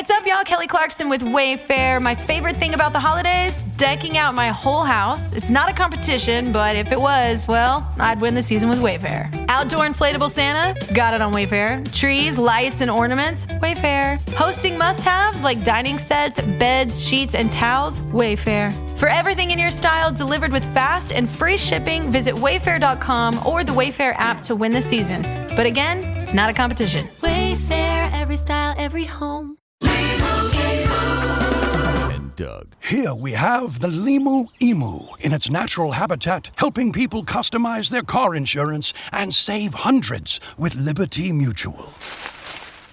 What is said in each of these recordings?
What's up, y'all? Kelly Clarkson with Wayfair. My favorite thing about the holidays? Decking out my whole house. It's not a competition, but if it was, well, I'd win the season with Wayfair. Outdoor inflatable Santa? Got it on Wayfair. Trees, lights, and ornaments? Wayfair. Hosting must-haves like dining sets, beds, sheets, and towels? Wayfair. For everything in your style delivered with fast and free shipping, visit wayfair.com or the Wayfair app to win the season. But again, it's not a competition. Wayfair, every style, every home. And Doug. Here we have the Limu Emu in its natural habitat, helping people customize their car insurance and save hundreds with Liberty Mutual.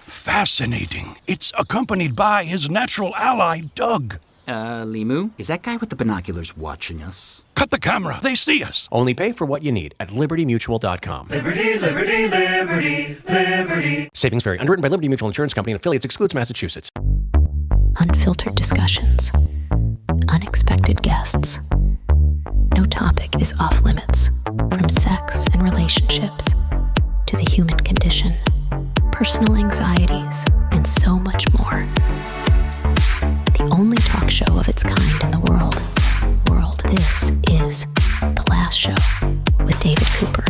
Fascinating. It's accompanied by his natural ally, Doug. Limu? Is that guy with the binoculars watching us? Cut the camera. They see us. Only pay for what you need at libertymutual.com. Liberty, liberty, liberty, liberty. Savings vary. Underwritten by Liberty Mutual Insurance Company and affiliates. Excludes Massachusetts. Unfiltered discussions. Unexpected guests. No topic is off limits. From sex and relationships to the human condition, personal anxieties, and so much more. The only talk show of its kind in the world. This is The Last Show with David Cooper.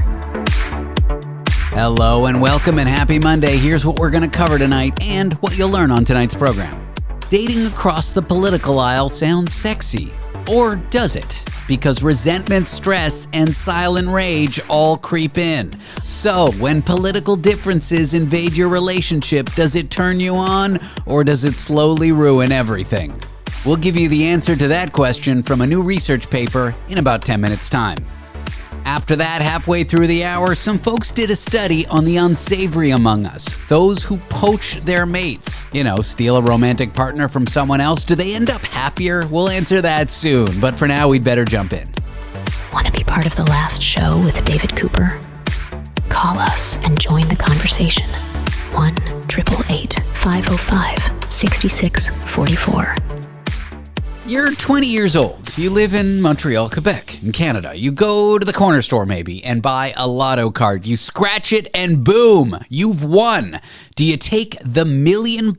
Hello and welcome and happy Monday. Here's what we're going to cover tonight and what you'll learn on tonight's program. Dating across the political aisle sounds sexy. Or does it? Because resentment, stress, and silent rage all creep in. So, when political differences invade your relationship, does it turn you on or does it slowly ruin everything? We'll give you the answer to that question from a new research paper in about 10 minutes' time. After that, halfway through the hour, some folks did a study on the unsavory among us. Those who poach their mates. Steal a romantic partner from someone else. Do they end up happier? We'll answer that soon. But for now, we'd better jump in. Want to be part of The Last Show with David Cooper? Call us and join the conversation. 1-888-505-6644. You're 20 years old. You live in Montreal, Quebec, in Canada. You go to the corner store maybe and buy a lotto card. You scratch it and boom, you've won. Do you take the $1 million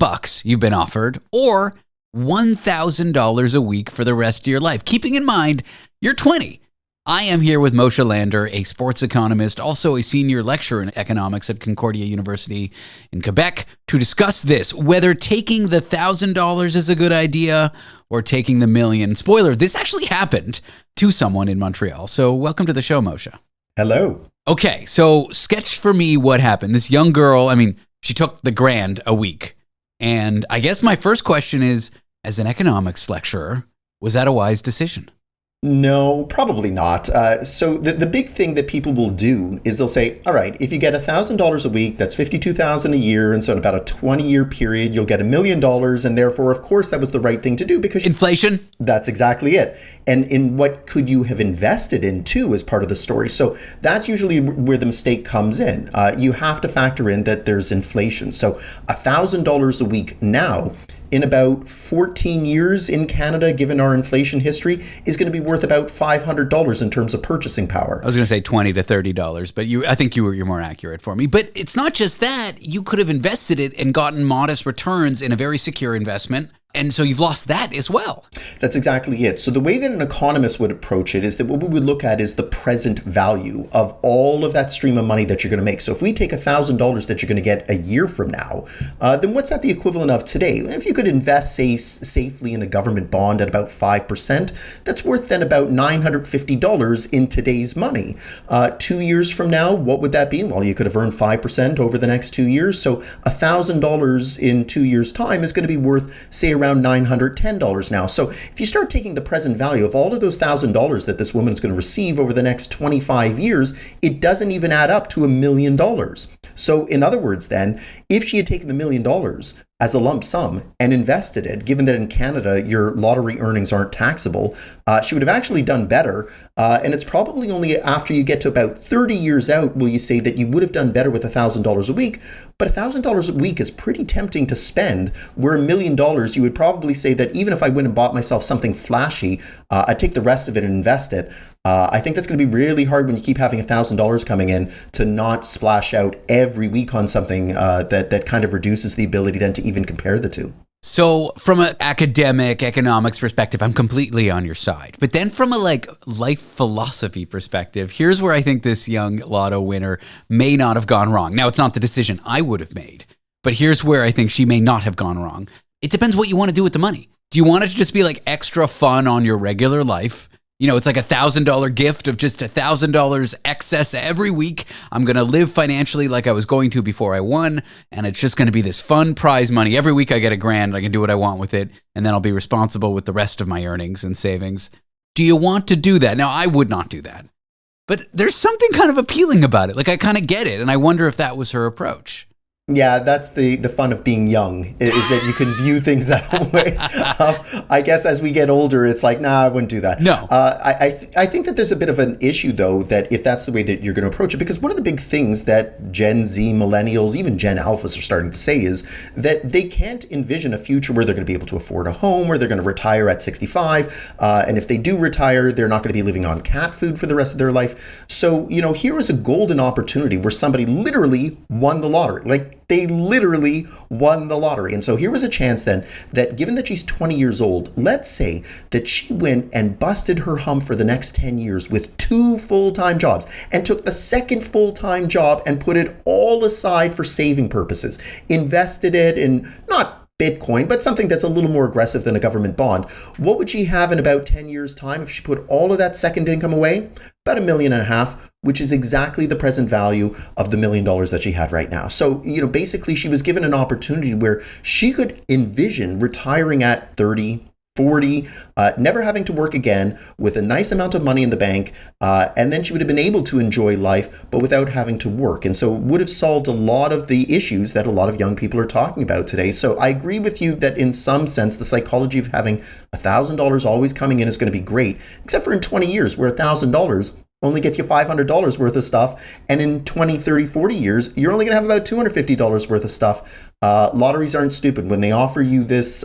you've been offered or $1,000 a week for the rest of your life? Keeping in mind, you're 20. I am here with Mosher Lander, a sports economist, also a senior lecturer in economics at Concordia University in Quebec, to discuss this, whether taking the $1,000 is a good idea or taking the $1 million. Spoiler, this actually happened to someone in Montreal. So welcome to the show, Moshe. Hello. Okay, so sketch for me what happened. This young girl, she took the $1,000 a week. And I guess my first question is, as an economics lecturer, was that a wise decision? No, probably not. So the big thing that people will do is they'll say, all right, if you get $1,000 a week, that's $52,000 a year. And so in about a 20-year period, you'll get $1 million. And therefore, of course, that was the right thing to do because inflation. That's exactly it. And in what could you have invested in too as part of the story. So that's usually where the mistake comes in. You have to factor in that there's inflation. So $1,000 a week now, in about 14 years in Canada, given our inflation history, is going to be worth about $500 in terms of purchasing power. I was going to say $20 to $30, but I think you're more accurate for me. But it's not just that. You could have invested it and gotten modest returns in a very secure investment. And so you've lost that as well. That's exactly it. So the way that an economist would approach it is that what we would look at is the present value of all of that stream of money that you're going to make. So if we take $1,000 that you're going to get a year from now, then what's that the equivalent of today? If you could invest, say, safely in a government bond at about 5%, that's worth then about $950 in today's money. 2 years from now, what would that be? Well, you could have earned 5% over the next 2 years. So $1,000 in 2 years' time is going to be worth, say, around $910 now. So if you start taking the present value of all of those $1,000 that this woman is going to receive over the next 25 years, it doesn't even add up to $1 million. So in other words, then, if she had taken the $1 million as a lump sum and invested it, given that in Canada your lottery earnings aren't taxable, she would have actually done better. And it's probably only after you get to about 30 years out will you say that you would have done better with $1,000 a week. But $1,000 a week is pretty tempting to spend, where $1 million, you would probably say that even if I went and bought myself something flashy, I'd take the rest of it and invest it. I think that's going to be really hard when you keep having $1,000 coming in to not splash out every week on something that kind of reduces the ability then to even compare the two. So from an academic economics perspective, I'm completely on your side. But then from a life philosophy perspective, here's where I think this young lotto winner may not have gone wrong. Now, it's not the decision I would have made, but here's where I think she may not have gone wrong. It depends what you want to do with the money. Do you want it to just be like extra fun on your regular life? You know, it's like $1,000 gift of just $1,000 excess every week. I'm going to live financially like I was going to before I won. And it's just going to be this fun prize money. Every week I get $1,000. I can do what I want with it. And then I'll be responsible with the rest of my earnings and savings. Do you want to do that? Now, I would not do that. But there's something kind of appealing about it. Like, I kind of get it. And I wonder if that was her approach. Yeah, that's the fun of being young, is that you can view things that way. I guess as we get older, it's like, nah, I wouldn't do that. No. I think that there's a bit of an issue, though, that if that's the way that you're going to approach it, because one of the big things that Gen Z, millennials, even Gen Alphas are starting to say is that they can't envision a future where they're going to be able to afford a home, where they're going to retire at 65. And if they do retire, they're not going to be living on cat food for the rest of their life. So, you know, here is a golden opportunity where somebody literally won the lottery. Like, they literally won the lottery. And so here was a chance then that, given that she's 20 years old, let's say that she went and busted her hump for the next 10 years with 2 full-time jobs and took the second full-time job and put it all aside for saving purposes, invested it in not Bitcoin, but something that's a little more aggressive than a government bond. What would she have in about 10 years' time if she put all of that second income away? About $1.5 million, which is exactly the present value of the $1 million that she had right now. So, you know, basically she was given an opportunity where she could envision retiring at 30, 40, never having to work again, with a nice amount of money in the bank, and then she would have been able to enjoy life, but without having to work. And so it would have solved a lot of the issues that a lot of young people are talking about today. So I agree with you that in some sense, the psychology of having $1,000 always coming in is going to be great, except for in 20 years where $1,000 only gets you $500 worth of stuff. And in 20, 30, 40 years, you're only going to have about $250 worth of stuff. Lotteries aren't stupid. When they offer you this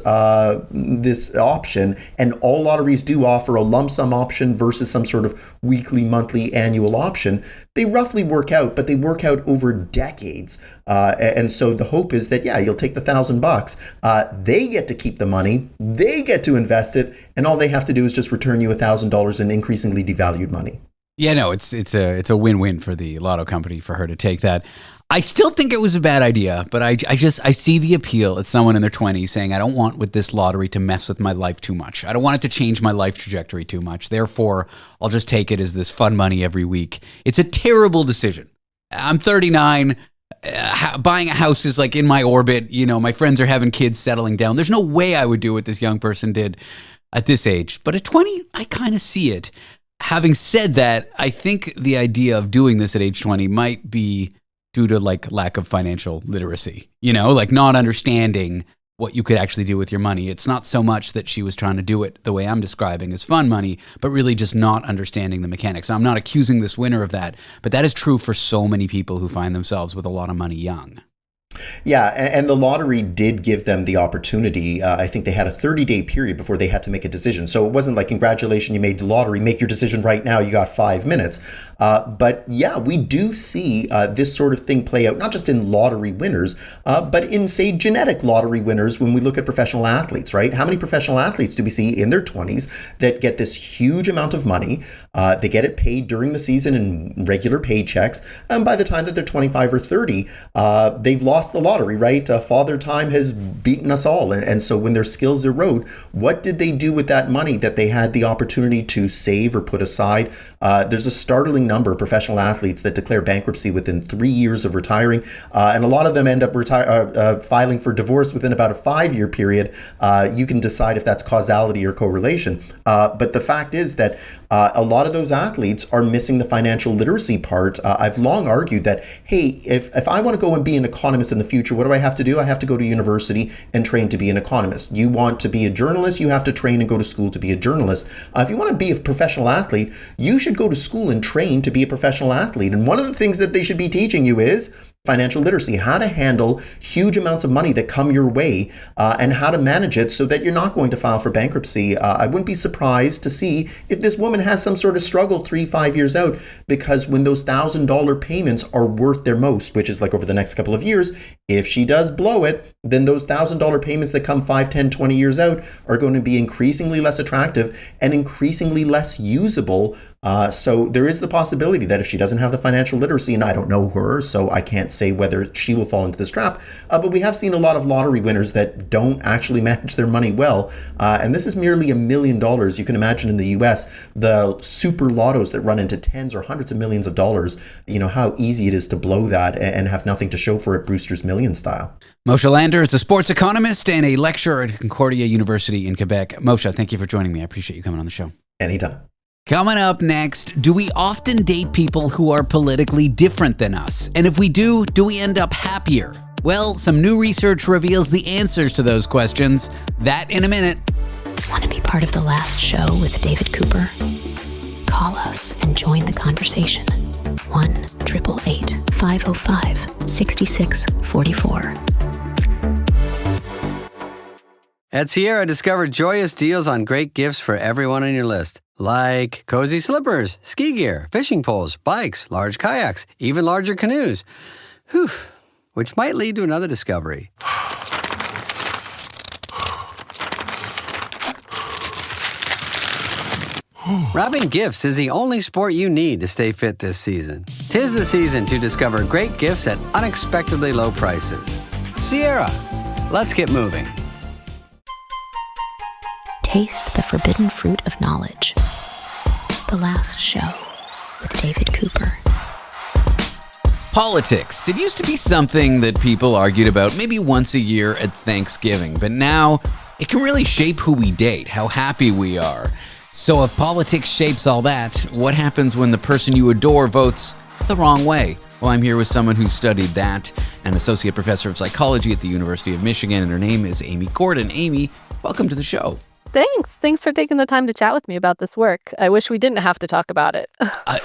option, and all lotteries do offer a lump sum option versus some sort of weekly, monthly, annual option, they roughly work out, but they work out over decades. And so the hope is that, yeah, you'll take the $1,000. They get to keep the money. They get to invest it. And all they have to do is just return you $1,000 in increasingly devalued money. Yeah, no, it's a win-win for the lotto company for her to take that. I still think it was a bad idea, but I see the appeal at someone in their 20s saying, I don't want with this lottery to mess with my life too much. I don't want it to change my life trajectory too much. Therefore, I'll just take it as this fun money every week. It's a terrible decision. I'm 39. Buying a house is like in my orbit. You know, my friends are having kids, settling down. There's no way I would do what this young person did at this age. But at 20, I kind of see it. Having said that, I think the idea of doing this at age 20 might be due to like lack of financial literacy, you know, like not understanding what you could actually do with your money. It's not so much that she was trying to do it the way I'm describing as fun money, but really just not understanding the mechanics. Now, I'm not accusing this winner of that, but that is true for so many people who find themselves with a lot of money young. Yeah, and the lottery did give them the opportunity. I think they had a 30-day period before they had to make a decision. So it wasn't like, congratulations, you made the lottery, make your decision right now, you got 5 minutes. But yeah, we do see this sort of thing play out, not just in lottery winners, but in, say, genetic lottery winners when we look at professional athletes, right? How many professional athletes do we see in their 20s that get this huge amount of money? They get it paid during the season in regular paychecks. And by the time that they're 25 or 30, they've lost the lottery, right? Father Time has beaten us all. And so when their skills erode, what did they do with that money that they had the opportunity to save or put aside? There's a startling number of professional athletes that declare bankruptcy within 3 years of retiring. And a lot of them end up filing for divorce within about a 5-year period. You can decide if that's causality or correlation. But the fact is that a lot of those athletes are missing the financial literacy part. I've long argued that, hey, if I want to go and be an economist in the future, what do I have to do? I have to go to university and train to be an economist. You want to be a journalist, you have to train and go to school to be a journalist. If you want to be a professional athlete, you should go to school and train to be a professional athlete. And one of the things that they should be teaching you is financial literacy, how to handle huge amounts of money that come your way, and how to manage it so that you're not going to file for bankruptcy. I wouldn't be surprised to see if this woman has some sort of struggle 3-5 years out, because when those $1,000 payments are worth their most, which is like over the next couple of years, if she does blow it, then those $1,000 payments that come 5, 10, 20 years out are going to be increasingly less attractive and increasingly less usable. So there is the possibility that if she doesn't have the financial literacy, and I don't know her, so I can't say whether she will fall into this trap, but we have seen a lot of lottery winners that don't actually manage their money well. And this is merely $1 million. You can imagine in the US, the super lottos that run into tens or hundreds of millions of dollars, how easy it is to blow that and have nothing to show for it, Brewster's Million style. Mosher Lander is a sports economist and a lecturer at Concordia University in Quebec. Moshe, thank you for joining me. I appreciate you coming on the show. Anytime. Coming up next, do we often date people who are politically different than us? And if we do we end up happier? Well, some new research reveals the answers to those questions. That in a minute. Want to be part of the last show with David Cooper? Call us and join the conversation. 1-888-505-6644. At Sierra, discover joyous deals on great gifts for everyone on your list. Like cozy slippers, ski gear, fishing poles, bikes, large kayaks, even larger canoes. Whew, which might lead to another discovery. Wrapping gifts is the only sport you need to stay fit this season. 'Tis the season to discover great gifts at unexpectedly low prices. Sierra, let's get moving. Taste the forbidden fruit of knowledge. The last show with David Cooper. Politics. It used to be something that people argued about maybe once a year at Thanksgiving, but now it can really shape who we date, how happy we are. So if politics shapes all that, what happens when the person you adore votes the wrong way? Well, I'm here with someone who studied that, an associate professor of psychology at the University of Michigan, and her name is Amie Gordon. Amie, welcome to the show. Thanks for taking the time to chat with me about this work. I wish we didn't have to talk about it.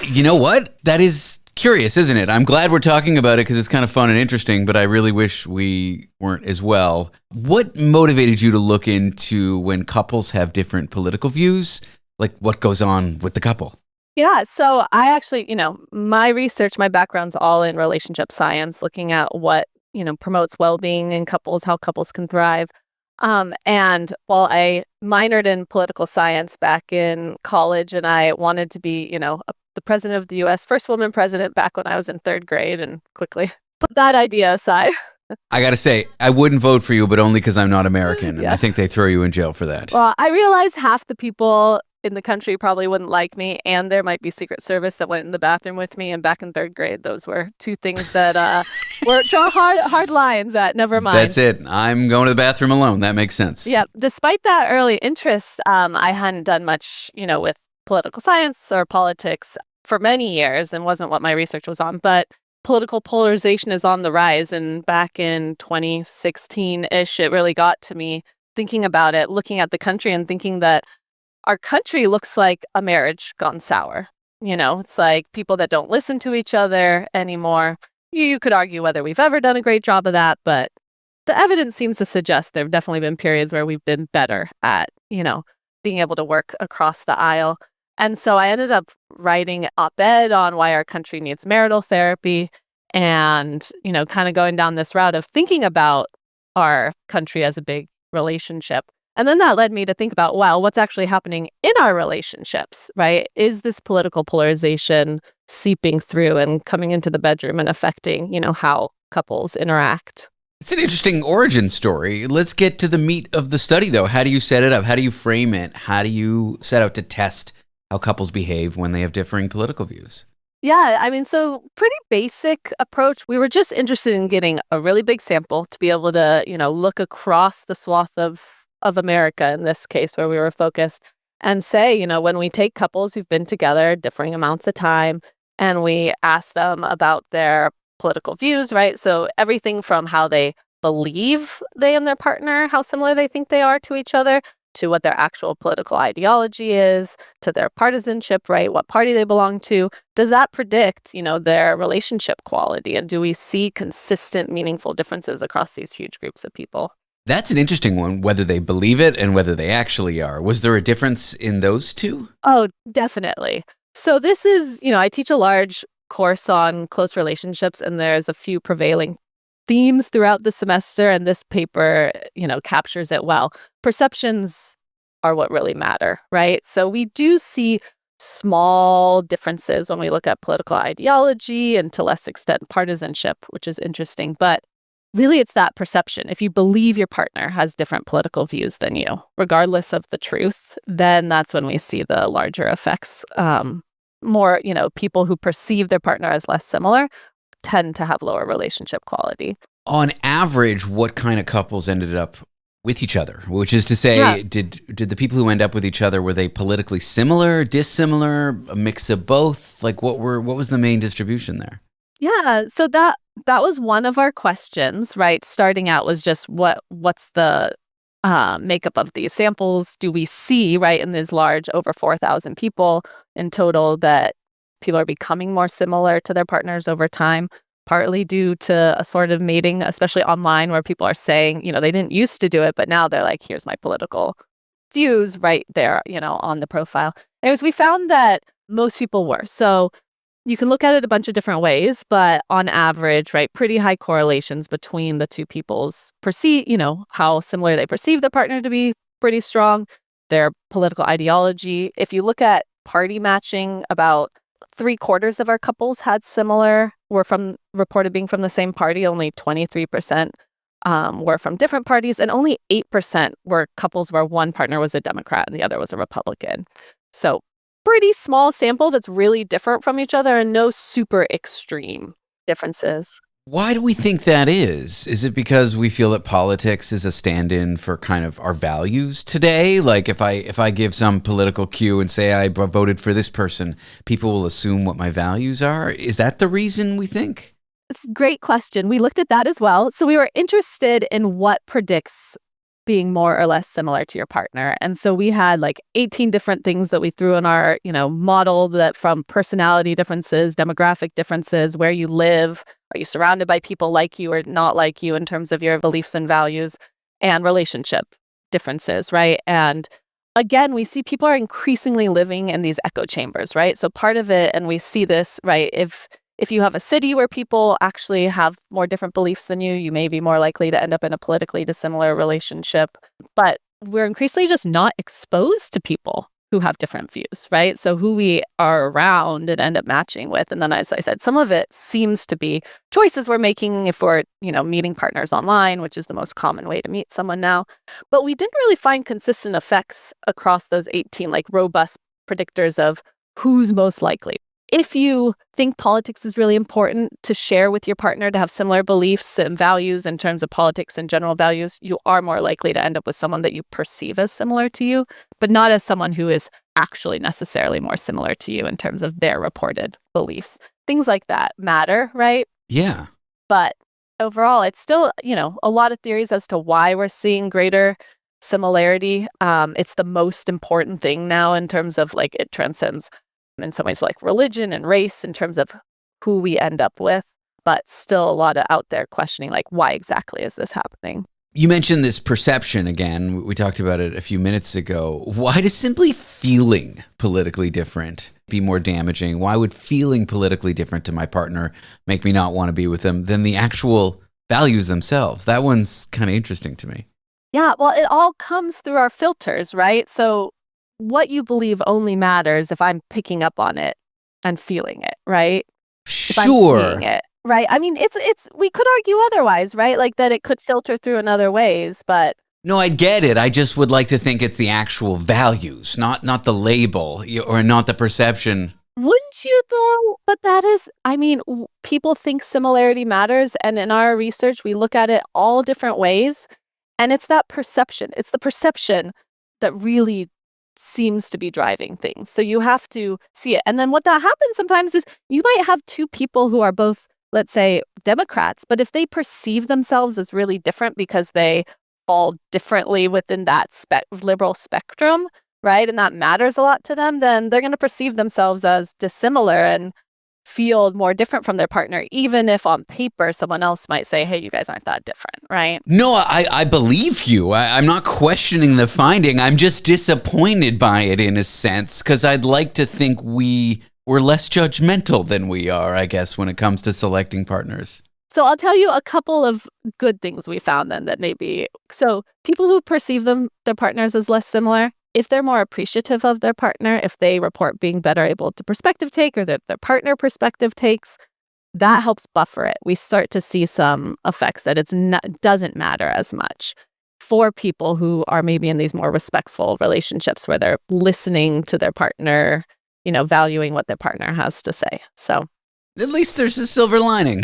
You know what? That is curious, isn't it? I'm glad we're talking about it because it's kind of fun and interesting, but I really wish we weren't as well. What motivated you to look into when couples have different political views? Like what goes on with the couple? Yeah, so I actually, my research, my background's all in relationship science, looking at what, promotes well-being in couples, how couples can thrive. And while I minored in political science back in college and I wanted to be, the president of the U.S., first woman president back when I was in third grade, and quickly put that idea aside. I got to say, I wouldn't vote for you, but only because I'm not American. And I think they throw you in jail for that. Well, I realize half the people in the country probably wouldn't like me, and there might be Secret Service that went in the bathroom with me. And back in third grade, those were two things that were draw hard lines at. Never mind. That's it. I'm going to the bathroom alone. That makes sense. Yeah. Despite that early interest, I hadn't done much, with political science or politics for many years, and wasn't what my research was on. But political polarization is on the rise, and back in 2016-ish, it really got to me thinking about it, looking at the country and thinking that our country looks like a marriage gone sour. It's like people that don't listen to each other anymore. You could argue whether we've ever done a great job of that, but the evidence seems to suggest there have definitely been periods where we've been better at, being able to work across the aisle. And so I ended up writing an op-ed on why our country needs marital therapy and, kind of going down this route of thinking about our country as a big relationship. And then that led me to think about, wow, what's actually happening in our relationships, right? Is this political polarization seeping through and coming into the bedroom and affecting, how couples interact? It's an interesting origin story. Let's get to the meat of the study, though. How do you set it up? How do you frame it? How do you set out to test how couples behave when they have differing political views? Yeah, so pretty basic approach. We were just interested in getting a really big sample to be able to, look across the swath of America in this case where we were focused and say, when we take couples who've been together differing amounts of time and we ask them about their political views, right? So everything from how they believe they and their partner, how similar they think they are to each other, to what their actual political ideology is, to their partisanship, right? What party they belong to. Does that predict, their relationship quality? And do we see consistent, meaningful differences across these huge groups of people? That's an interesting one, whether they believe it and whether they actually are. Was there a difference in those two? Oh, definitely. So this is, I teach a large course on close relationships, and there's a few prevailing themes throughout the semester, and this paper, captures it well. Perceptions are what really matter, right? So we do see small differences when we look at political ideology and to less extent partisanship, which is interesting. But really, it's that perception. If you believe your partner has different political views than you, regardless of the truth, then that's when we see the larger effects. More, people who perceive their partner as less similar tend to have lower relationship quality. On average, what kind of couples ended up with each other? Which is to say, did the people who end up with each other, were they politically similar, dissimilar, a mix of both? Like what was the main distribution there? Yeah, so that was one of our questions, right? Starting out was just what's the makeup of these samples? Do we see, right, in these large, over 4,000 people in total, that people are becoming more similar to their partners over time, partly due to a sort of mating, especially online, where people are saying, they didn't used to do it, but now they're like, here's my political views right there, on the profile. Anyways, we found that most people were. So you can look at it a bunch of different ways, but on average, right, pretty high correlations between the two people's how similar they perceive their partner to be, pretty strong, their political ideology. If you look at party matching, about 3/4 of our couples were reported being from the same party. Only 23% were from different parties, and only 8% were couples where one partner was a Democrat and the other was a Republican. So pretty small sample that's really different from each other, and no super extreme differences. Why do we think that is? Is it because we feel that politics is a stand-in for kind of our values today? Like if I give some political cue and say I voted for this person, people will assume what my values are? Is that the reason we think? It's a great question. We looked at that as well. So we were interested in what predicts being more or less similar to your partner. And so we had like 18 different things that we threw in our, model, that from personality differences, demographic differences, where you live, are you surrounded by people like you or not like you in terms of your beliefs and values, and relationship differences, right? And again, we see people are increasingly living in these echo chambers, right? So part of it, and we see this, right, if you have a city where people actually have more different beliefs than you may be more likely to end up in a politically dissimilar relationship. But we're increasingly just not exposed to people who have different views, right? So who we are around and end up matching with. And then, as I said, some of it seems to be choices we're making if we're, meeting partners online, which is the most common way to meet someone now. But we didn't really find consistent effects across those 18, like robust predictors of who's most likely. If you think politics is really important to share with your partner, to have similar beliefs and values in terms of politics and general values, you are more likely to end up with someone that you perceive as similar to you, but not as someone who is actually necessarily more similar to you in terms of their reported beliefs. Things like that matter, right? Yeah. But overall, it's still, a lot of theories as to why we're seeing greater similarity. It's the most important thing now in terms of like it transcends in some ways like religion and race in terms of who we end up with, but still a lot of out there questioning like why exactly is this happening? You mentioned this perception again. We talked about it a few minutes ago. Why does simply feeling politically different be more damaging? Why would feeling politically different to my partner make me not want to be with them than the actual values themselves? That one's kind of interesting to me. Yeah, well, it all comes through our filters, right? So what you believe only matters if I'm picking up on it and feeling it, right? If I'm seeing it, right? I mean, it's we could argue otherwise, right? Like that it could filter through in other ways, but no, I get it. I just would like to think it's the actual values, not the label or not the perception. Wouldn't you though? But that is, people think similarity matters, and in our research, we look at it all different ways, and it's that perception. It's the perception that really seems to be driving things. So you have to see it. And then what that happens sometimes is you might have two people who are both, let's say, Democrats, but if they perceive themselves as really different because they fall differently within that liberal spectrum, right, and that matters a lot to them, then they're going to perceive themselves as dissimilar and feel more different from their partner, even if on paper someone else might say, hey, you guys aren't that different, right? No, I believe you. I'm not questioning the finding. I'm just disappointed by it in a sense, because I'd like to think we're less judgmental than we are, I guess, when it comes to selecting partners. So I'll tell you a couple of good things we found then that maybe. So people who perceive their partners as less similar, if they're more appreciative of their partner, if they report being better able to perspective take or that their partner perspective takes, that helps buffer it. We start to see some effects that doesn't matter as much for people who are maybe in these more respectful relationships where they're listening to their partner, valuing what their partner has to say. So at least there's a silver lining.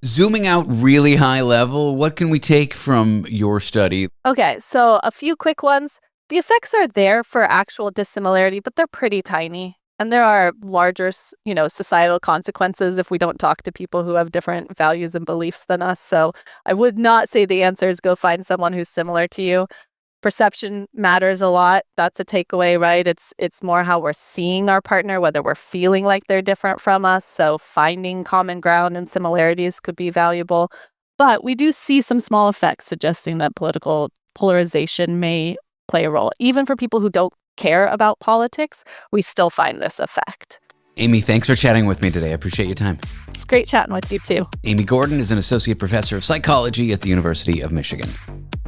Zooming out really high level, what can we take from your study? Okay, so a few quick ones. The effects are there for actual dissimilarity, but they're pretty tiny. And there are larger, societal consequences if we don't talk to people who have different values and beliefs than us. So I would not say the answer is go find someone who's similar to you. Perception matters a lot. That's a takeaway, right? It's more how we're seeing our partner, whether we're feeling like they're different from us. So finding common ground and similarities could be valuable. But we do see some small effects suggesting that political polarization may play a role. Even for people who don't care about politics, we still find this effect. Amie, thanks for chatting with me today. I appreciate your time. It's great chatting with you too. Amie Gordon is an associate professor of psychology at the University of Michigan.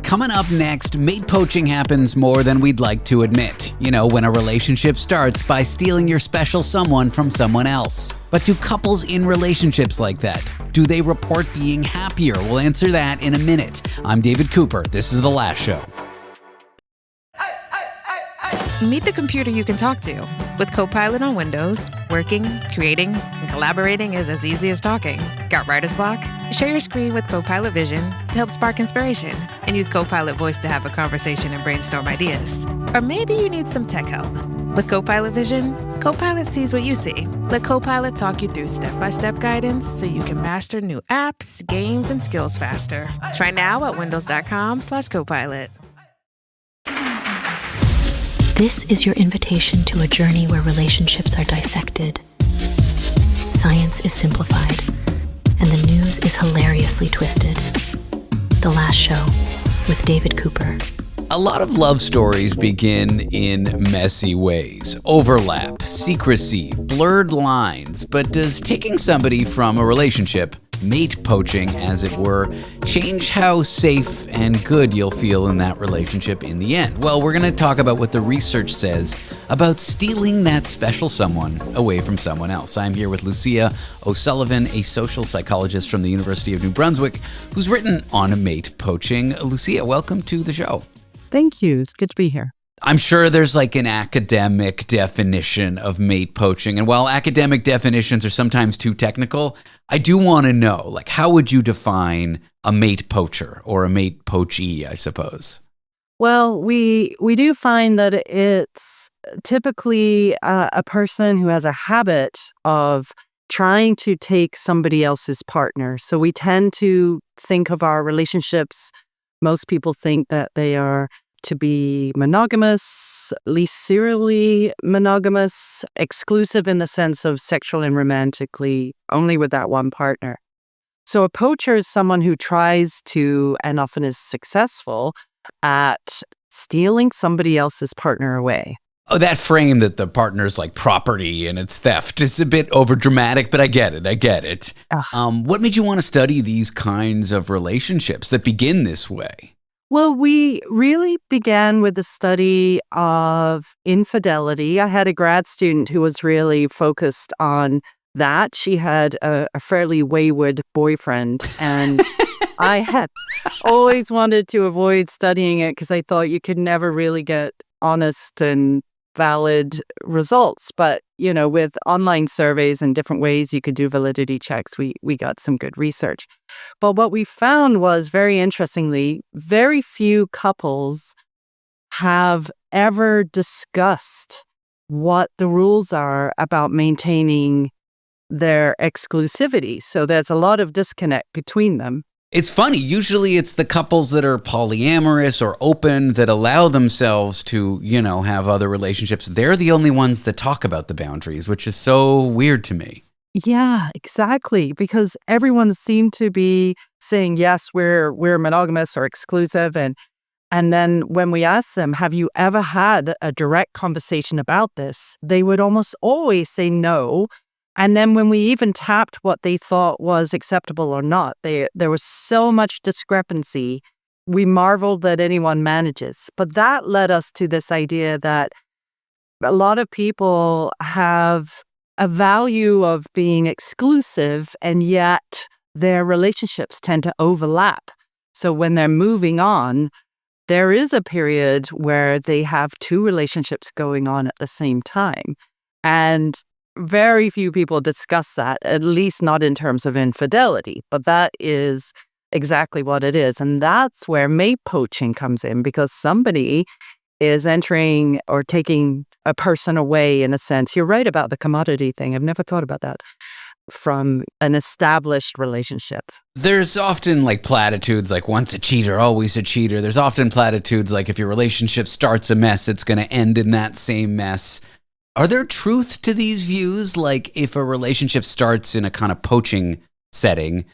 Coming up next, mate poaching happens more than we'd like to admit. When a relationship starts by stealing your special someone from someone else. But do couples in relationships like that? Do they report being happier? We'll answer that in a minute. I'm David Cooper. This is The Last Show. Meet the computer you can talk to. With Copilot on Windows, working, creating, and collaborating is as easy as talking. Got writer's block? Share your screen with Copilot Vision to help spark inspiration, and use Copilot Voice to have a conversation and brainstorm ideas. Or maybe you need some tech help. With Copilot Vision, Copilot sees what you see. Let Copilot talk you through step-by-step guidance so you can master new apps, games, and skills faster. Try now at windows.com/Copilot. This is your invitation to a journey where relationships are dissected, science is simplified, and the news is hilariously twisted. The Last Show with David Cooper. A lot of love stories begin in messy ways. Overlap, secrecy, blurred lines. But does taking somebody from a relationship, mate poaching as it were, change how safe and good you'll feel in that relationship in the end? Well, we're going to talk about what the research says about stealing that special someone away from someone else. I'm here with Lucia O'Sullivan, a social psychologist from the University of New Brunswick, who's written on mate poaching. Lucia, welcome to the show. Thank you. It's good to be here. I'm sure there's like an academic definition of mate poaching. And while academic definitions are sometimes too technical, I do want to know, how would you define a mate poacher or a mate poachee, I suppose? Well, we do find that it's typically a person who has a habit of trying to take somebody else's partner. So we tend to think of our relationships. Most people think that they are to be monogamous, at least serially monogamous, exclusive in the sense of sexual and romantically, only with that one partner. So a poacher is someone who tries to, and often is successful, at stealing somebody else's partner away. Oh, that frame that the partner's like property and it's theft is a bit overdramatic, but I get it. What made you want to study these kinds of relationships that begin this way? Well, we really began with the study of infidelity. I had a grad student who was really focused on that. She had a fairly wayward boyfriend, and I had always wanted to avoid studying it because I thought you could never really get honest and valid results. But, with online surveys and different ways you could do validity checks, we got some good research. But what we found was, very interestingly, very few couples have ever discussed what the rules are about maintaining their exclusivity. So there's a lot of disconnect between them. It's funny. Usually it's the couples that are polyamorous or open that allow themselves to, have other relationships. They're the only ones that talk about the boundaries, which is so weird to me. Yeah, exactly. Because everyone seemed to be saying, yes, we're monogamous or exclusive. And then when we asked them, have you ever had a direct conversation about this? They would almost always say no. And then when we even tapped what they thought was acceptable or not, there was so much discrepancy. We marveled that anyone manages. But that led us to this idea that a lot of people have a value of being exclusive, and yet their relationships tend to overlap. So when they're moving on, there is a period where they have two relationships going on at the same time. And very few people discuss that, at least not in terms of infidelity. But that is exactly what it is. And that's where mate poaching comes in, because somebody is entering or taking a person away, in a sense. You're right about the commodity thing. I've never thought about that. From an established relationship. There's often like platitudes like once a cheater, always a cheater. There's often platitudes like if your relationship starts a mess, it's going to end in that same mess. Are there truth to these views? Like if a relationship starts in a kind of poaching setting,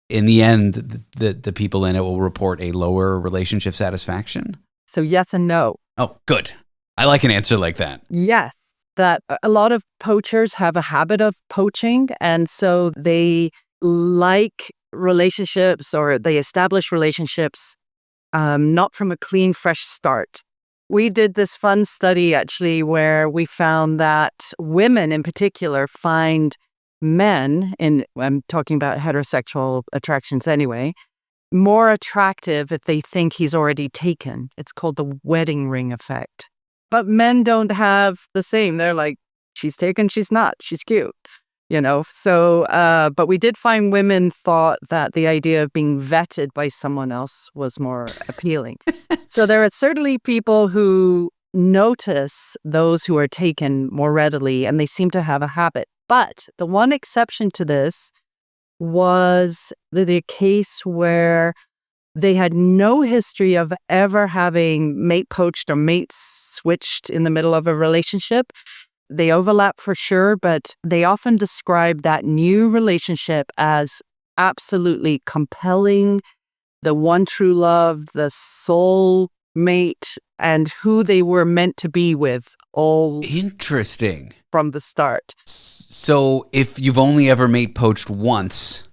in the end, the people in it will report a lower relationship satisfaction? So yes and no. Oh, good. I like an answer like that. Yes. That a lot of poachers have a habit of poaching, and so they like relationships, or they establish relationships not from a clean, fresh start. We did this fun study, actually, where we found that women in particular find men, I'm talking about heterosexual attractions anyway, more attractive if they think he's already taken. It's called the wedding ring effect. But men don't have the same. They're like, she's taken, she's not, she's cute, So, but we did find women thought that the idea of being vetted by someone else was more appealing. So there are certainly people who notice those who are taken more readily, and they seem to have a habit. But the one exception to this was the case where they had no history of ever having mate poached or mate switched in the middle of a relationship. They overlap for sure, but they often describe that new relationship as absolutely compelling, the one true love, the soul mate, and who they were meant to be with, all interesting from the start. So if you've only ever mate poached once,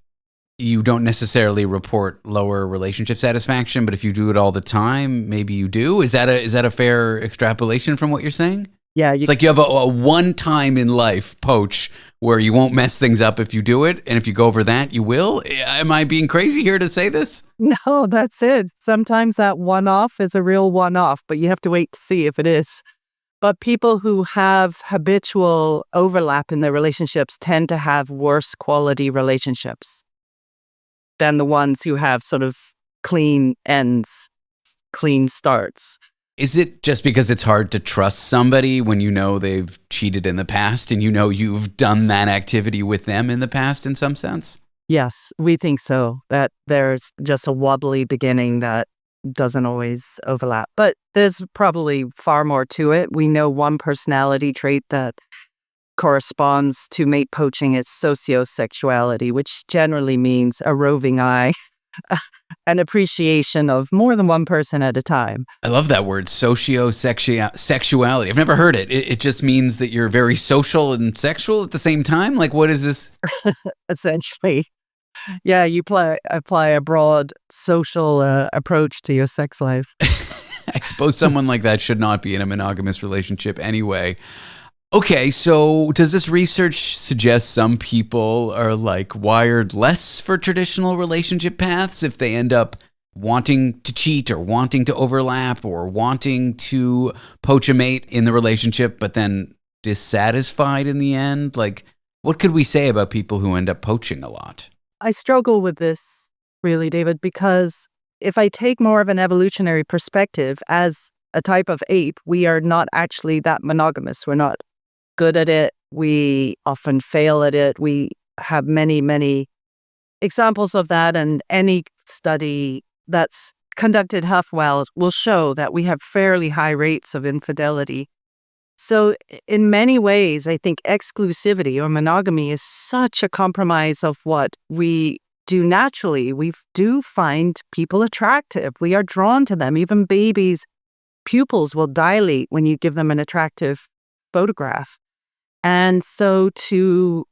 you don't necessarily report lower relationship satisfaction, but if you do it all the time, maybe you do. Is that a fair extrapolation from what you're saying? Yeah. It's like you have a one time in life poach where you won't mess things up if you do it, and if you go over that, you will. Am I being crazy here to say this? No, that's it. Sometimes that one-off is a real one-off, but you have to wait to see if it is. But people who have habitual overlap in their relationships tend to have worse quality relationships than the ones who have sort of clean ends, clean starts. Is it just because it's hard to trust somebody when you know they've cheated in the past and you know you've done that activity with them in the past in some sense? Yes, we think so, that there's just a wobbly beginning that doesn't always overlap. But there's probably far more to it. We know one personality trait that corresponds to mate poaching is sociosexuality, which generally means a roving eye, an appreciation of more than one person at a time. I love that word, sociosexuality. I've never heard it. It just means that you're very social and sexual at the same time? Like, what is this? Essentially. Yeah, you apply a broad social approach to your sex life. I suppose someone like that should not be in a monogamous relationship anyway. Okay, so does this research suggest some people are like wired less for traditional relationship paths if they end up wanting to cheat or wanting to overlap or wanting to poach a mate in the relationship, but then dissatisfied in the end? Like, what could we say about people who end up poaching a lot? I struggle with this, really, David, because if I take more of an evolutionary perspective, as a type of ape, we are not actually that monogamous. We're not good at it. We often fail at it. We have many, many examples of that, and any study that's conducted half well will show that we have fairly high rates of infidelity. So in many ways, I think exclusivity or monogamy is such a compromise of what we do naturally. We do find people attractive. We are drawn to them. Even babies' pupils will dilate when you give them an attractive photograph. And so to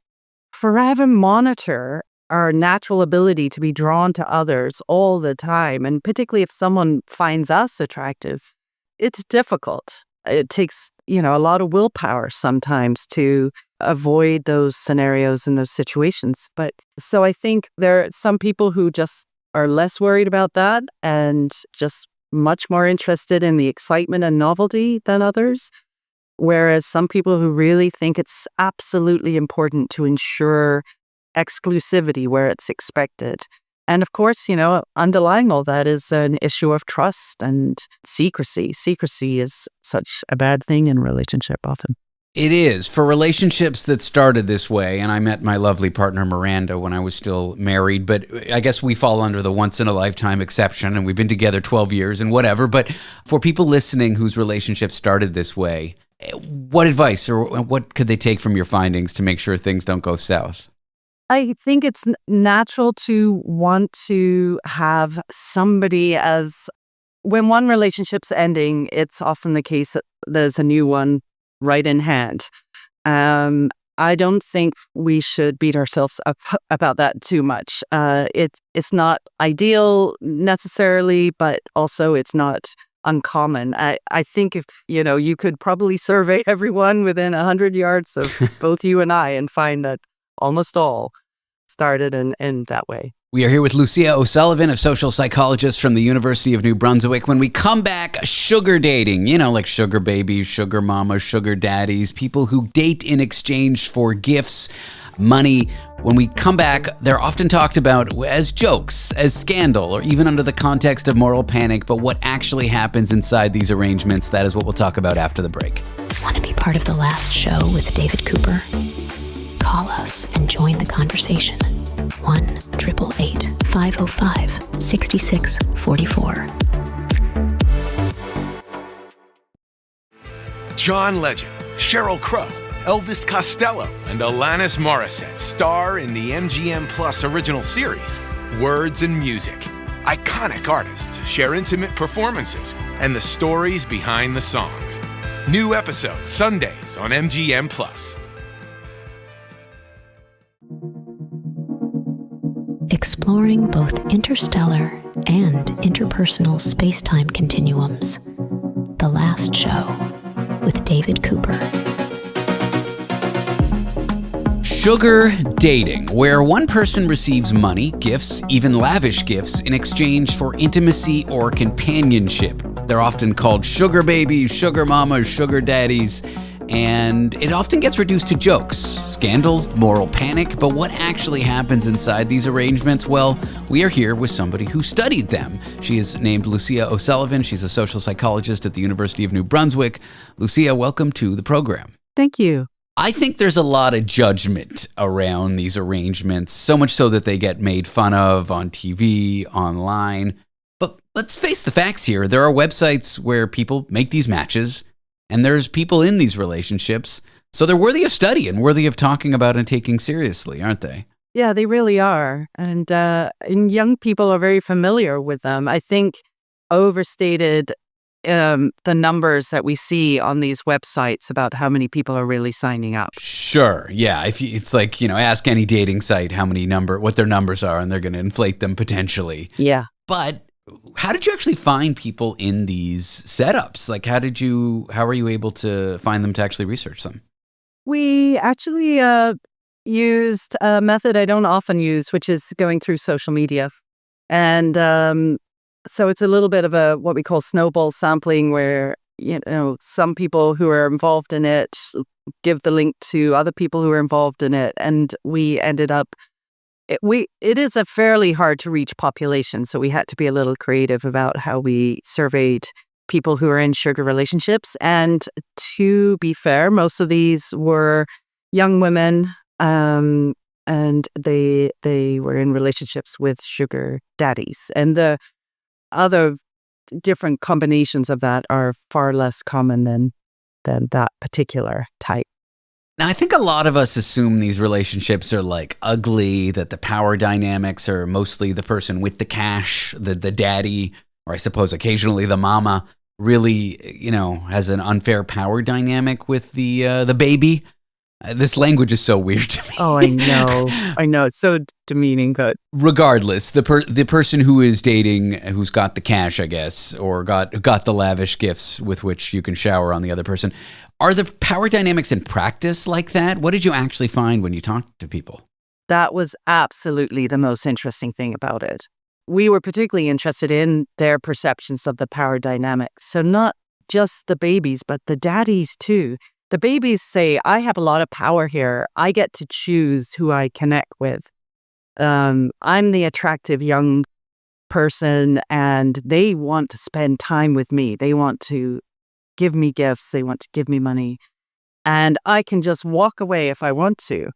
forever monitor our natural ability to be drawn to others all the time. And particularly if someone finds us attractive, it's difficult. It takes, a lot of willpower sometimes to avoid those scenarios and those situations. But so I think there are some people who just are less worried about that and just much more interested in the excitement and novelty than others. Whereas some people who really think it's absolutely important to ensure exclusivity where it's expected. And of course, underlying all that is an issue of trust and secrecy. Secrecy is such a bad thing in relationship often. It is. For relationships that started this way, and I met my lovely partner Miranda when I was still married, but I guess we fall under the once-in-a-lifetime exception, and we've been together 12 years and whatever. But for people listening whose relationship started this way, what advice or what could they take from your findings to make sure things don't go south? I think it's natural to want to have somebody when one relationship's ending, it's often the case that there's a new one right in hand. I don't think we should beat ourselves up about that too much. It's not ideal necessarily, but also it's not uncommon. I think if, you could probably survey everyone within 100 yards of both you and I and find that almost all started and end that way. We are here with Lucia O'Sullivan, a social psychologist from the University of New Brunswick. When we come back, sugar dating, like sugar babies, sugar mamas, sugar daddies, people who date in exchange for gifts, money. When we come back, they're often talked about as jokes, as scandal, or even under the context of moral panic. But what actually happens inside these arrangements, that is what we'll talk about after the break. Want to be part of the last show with David Cooper? Call us and join the conversation. 1-888-505-6644. John Legend, Sheryl Crow, Elvis Costello, and Alanis Morissette star in the MGM Plus original series, Words and Music. Iconic artists share intimate performances and the stories behind the songs. New episodes Sundays on MGM Plus. Exploring both interstellar and interpersonal space-time continuums. The Last Show with David Cooper. Sugar dating, where one person receives money, gifts, even lavish gifts, in exchange for intimacy or companionship. They're often called sugar babies, sugar mamas, sugar daddies, and it often gets reduced to jokes, scandal, moral panic. But what actually happens inside these arrangements? Well, we are here with somebody who studied them. She is named Lucia O'Sullivan. She's a social psychologist at the University of New Brunswick. Lucia, welcome to the program. Thank you. I think there's a lot of judgment around these arrangements, so much so that they get made fun of on TV, online. But let's face the facts here. There are websites where people make these matches, and there's people in these relationships. So they're worthy of study and worthy of talking about and taking seriously, aren't they? Yeah, they really are. And young people are very familiar with them. I think overstated the numbers that we see on these websites about how many people are really signing up. Sure. Yeah. It's like, ask any dating site what their numbers are, and they're going to inflate them potentially. Yeah. But how did you actually find people in these setups? Like, how were you able to find them to actually research them? We actually used a method I don't often use, which is going through social media. And so it's a little bit of what we call snowball sampling, where, some people who are involved in it give the link to other people who are involved in it. And we ended up, it is a fairly hard to reach population. So we had to be a little creative about how we surveyed people who are in sugar relationships. And to be fair, most of these were young women, and they were in relationships with sugar daddies. And the other different combinations of that are far less common than that particular type. Now, I think a lot of us assume these relationships are like ugly, that the power dynamics are mostly the person with the cash, the daddy, or I suppose occasionally the mama, really, has an unfair power dynamic with the baby. This language is so weird to me. Oh, I know. I know. It's so demeaning, but regardless, the person who is dating, who's got the cash, I guess, or got the lavish gifts with which you can shower on the other person, are the power dynamics in practice like that? What did you actually find when you talked to people? that was absolutely the most interesting thing about it. We were particularly interested in their perceptions of the power dynamic. So not just the babies, but the daddies too. The babies say, I have a lot of power here. I get to choose who I connect with. I'm the attractive young person, and they want to spend time with me. They want to give me gifts. They want to give me money. And I can just walk away if I want to.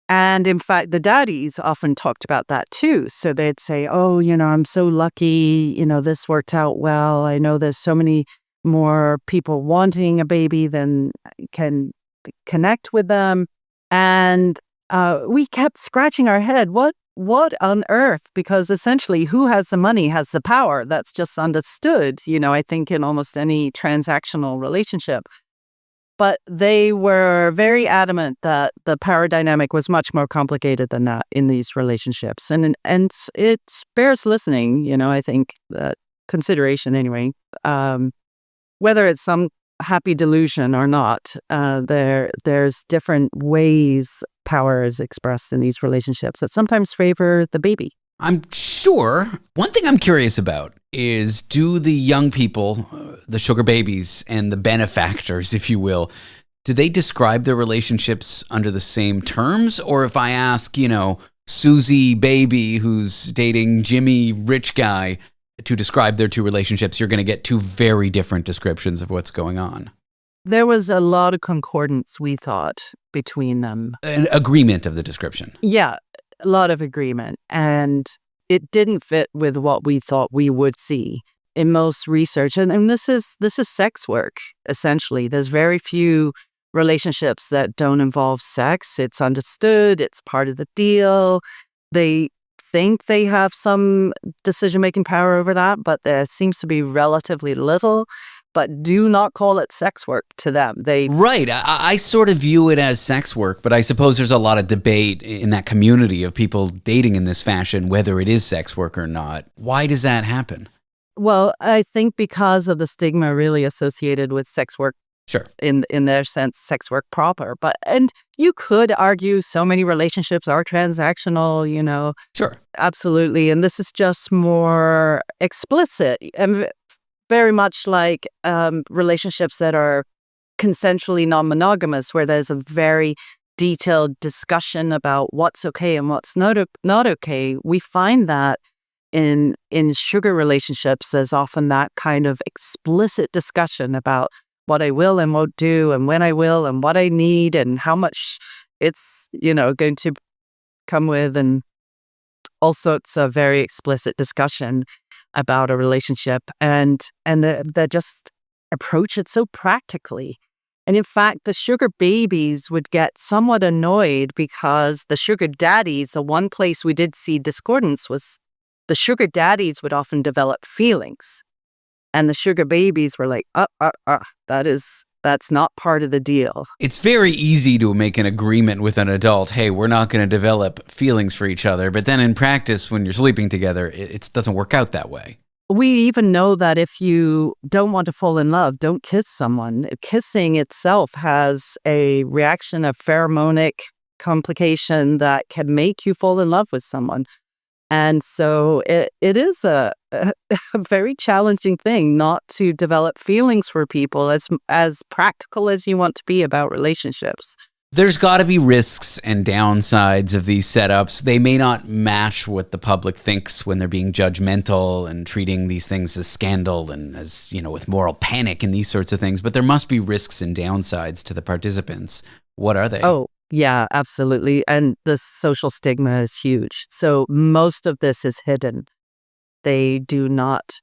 And in fact, the daddies often talked about that too. So they'd say, oh, I'm so lucky, this worked out well. I know there's so many more people wanting a baby than can connect with them. And we kept scratching our head. What on earth? Because essentially, who has the money has the power. That's just understood, I think in almost any transactional relationship. But they were very adamant that the power dynamic was much more complicated than that in these relationships. And it bears listening, I think, that consideration anyway. Whether it's some happy delusion or not, there's different ways power is expressed in these relationships that sometimes favor the baby. I'm sure. One thing I'm curious about is, do the young people, the sugar babies and the benefactors, if you will, do they describe their relationships under the same terms? Or if I ask, Susie baby who's dating Jimmy rich guy to describe their two relationships, you're going to get two very different descriptions of what's going on. There was a lot of concordance, we thought, between them. An agreement of the description. Yeah, a lot of agreement. And it didn't fit with what we thought we would see in most research. And this is sex work, essentially. There's very few relationships that don't involve sex. It's understood. It's part of the deal. They think they have some decision-making power over that, but there seems to be relatively little. But do not call it sex work to them. Right. I sort of view it as sex work, but I suppose there's a lot of debate in that community of people dating in this fashion, whether it is sex work or not. Why does that happen? Well, I think because of the stigma really associated with sex work. Sure. In their sense, sex work proper. And you could argue so many relationships are transactional, Sure. Absolutely. And this is just more explicit. And very much like relationships that are consensually non-monogamous, where there's a very detailed discussion about what's okay and what's not okay. We find that in sugar relationships, there's often that kind of explicit discussion about what I will and won't do, and when I will, and what I need, and how much it's going to come with, and all sorts of very explicit discussion about a relationship, and they just approach it so practically. And in fact, the sugar babies would get somewhat annoyed because the sugar daddies, the one place we did see discordance was the sugar daddies would often develop feelings. And the sugar babies were like, that's not part of the deal. It's very easy to make an agreement with an adult. Hey, we're not going to develop feelings for each other. But then in practice, when you're sleeping together, it doesn't work out that way. We even know that if you don't want to fall in love, don't kiss someone. Kissing itself has a reaction of pheromonic complication that can make you fall in love with someone. And so it is a very challenging thing not to develop feelings for people as practical as you want to be about relationships. There's got to be risks and downsides of these setups. They may not match what the public thinks when they're being judgmental and treating these things as scandal and as, with moral panic and these sorts of things. But there must be risks and downsides to the participants. What are they? Oh, yeah, absolutely. And the social stigma is huge. So most of this is hidden. They do not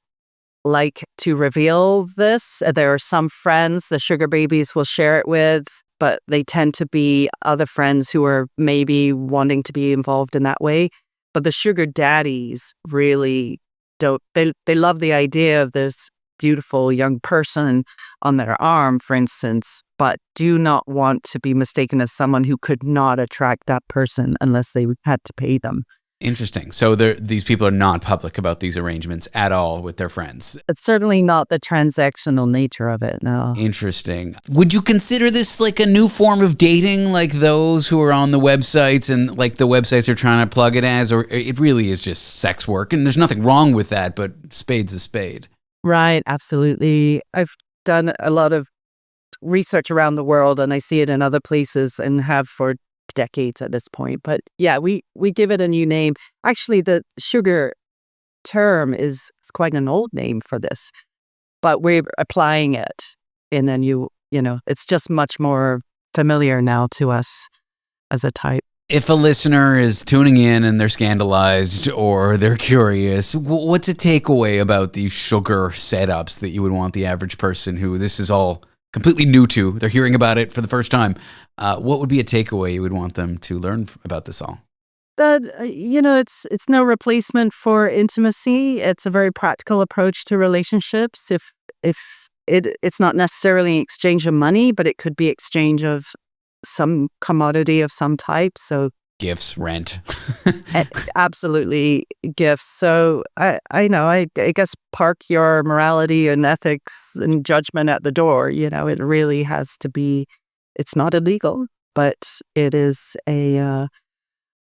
like to reveal this. There are some friends the sugar babies will share it with, but they tend to be other friends who are maybe wanting to be involved in that way. But the sugar daddies really don't. They love the idea of this beautiful young person on their arm, for instance, but do not want to be mistaken as someone who could not attract that person unless they had to pay them. Interesting. So these people are not public about these arrangements at all with their friends. It's certainly not the transactional nature of it, no. Interesting. Would you consider this like a new form of dating, like those who are on the websites and like the websites are trying to plug it as, or it really is just sex work? And there's nothing wrong with that, but spade's a spade. Right, absolutely. I've done a lot of research around the world, and I see it in other places and have for decades at this point. But yeah, we give it a new name. Actually, the sugar term is quite an old name for this, but we're applying it in a new, it's just much more familiar now to us as a type. If a listener is tuning in and they're scandalized or they're curious, what's a takeaway about these sugar setups that you would want the average person who this is all completely new to, they're hearing about it for the first time, what would be a takeaway you would want them to learn about this all? That, it's no replacement for intimacy. It's a very practical approach to relationships. If it's not necessarily exchange of money, but it could be exchange of some commodity of some type. So gifts, rent. Absolutely gifts. So I guess park your morality and ethics and judgment at the door. It really has to be, it's not illegal, but it is a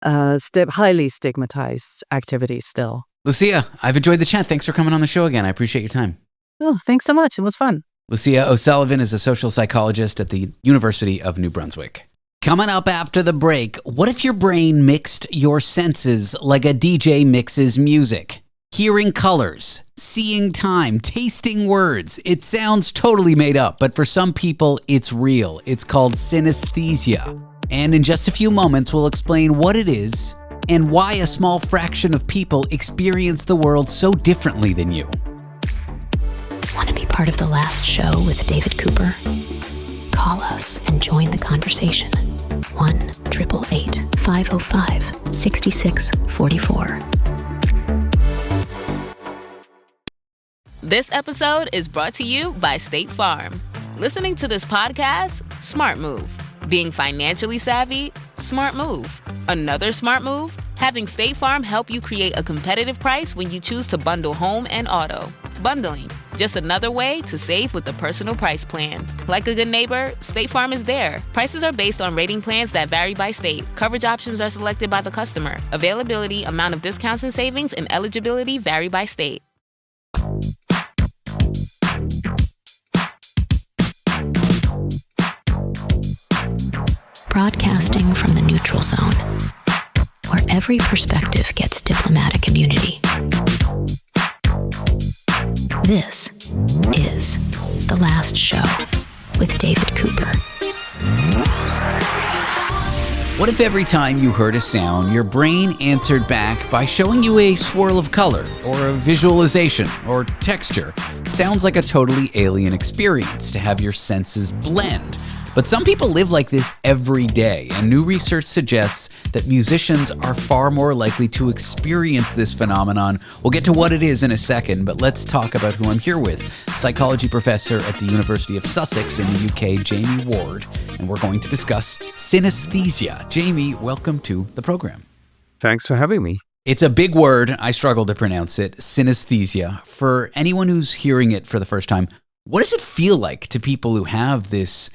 highly stigmatized activity still. Lucia, I've enjoyed the chat. Thanks for coming on the show again. I appreciate your time. Oh, thanks so much. It was fun. Lucia O'Sullivan is a social psychologist at the University of New Brunswick. Coming up after the break, what if your brain mixed your senses like a DJ mixes music? Hearing colors, seeing time, tasting words. It sounds totally made up, but for some people, it's real. It's called synesthesia. And in just a few moments, we'll explain what it is and why a small fraction of people experience the world so differently than you. Want to be part of The Last Show with David Cooper? Call us and join the conversation. 1-888-505-6644. This episode is brought to you by State Farm. Listening to this podcast? Smart move. Being financially savvy? Smart move. Another smart move? Having State Farm help you create a competitive price when you choose to bundle home and auto. Bundling, just another way to save with the personal price plan. Like a good neighbor, State Farm is there. Prices are based on rating plans that vary by state. Coverage options are selected by the customer. Availability, amount of discounts and savings, and eligibility vary by state. Broadcasting from the neutral zone, where every perspective gets diplomatic immunity. This is The Last Show with David Cooper. What if every time you heard a sound, your brain answered back by showing you a swirl of color, or a visualization, or texture? It sounds like a totally alien experience to have your senses blend. But some people live like this every day, and new research suggests that musicians are far more likely to experience this phenomenon. We'll get to what it is in a second, but let's talk about who I'm here with. Psychology professor at the University of Sussex in the UK, Jamie Ward, and we're going to discuss synesthesia. Jamie, welcome to the program. Thanks for having me. It's a big word. I struggle to pronounce it. Synesthesia. For anyone who's hearing it for the first time, what does it feel like to people who have this,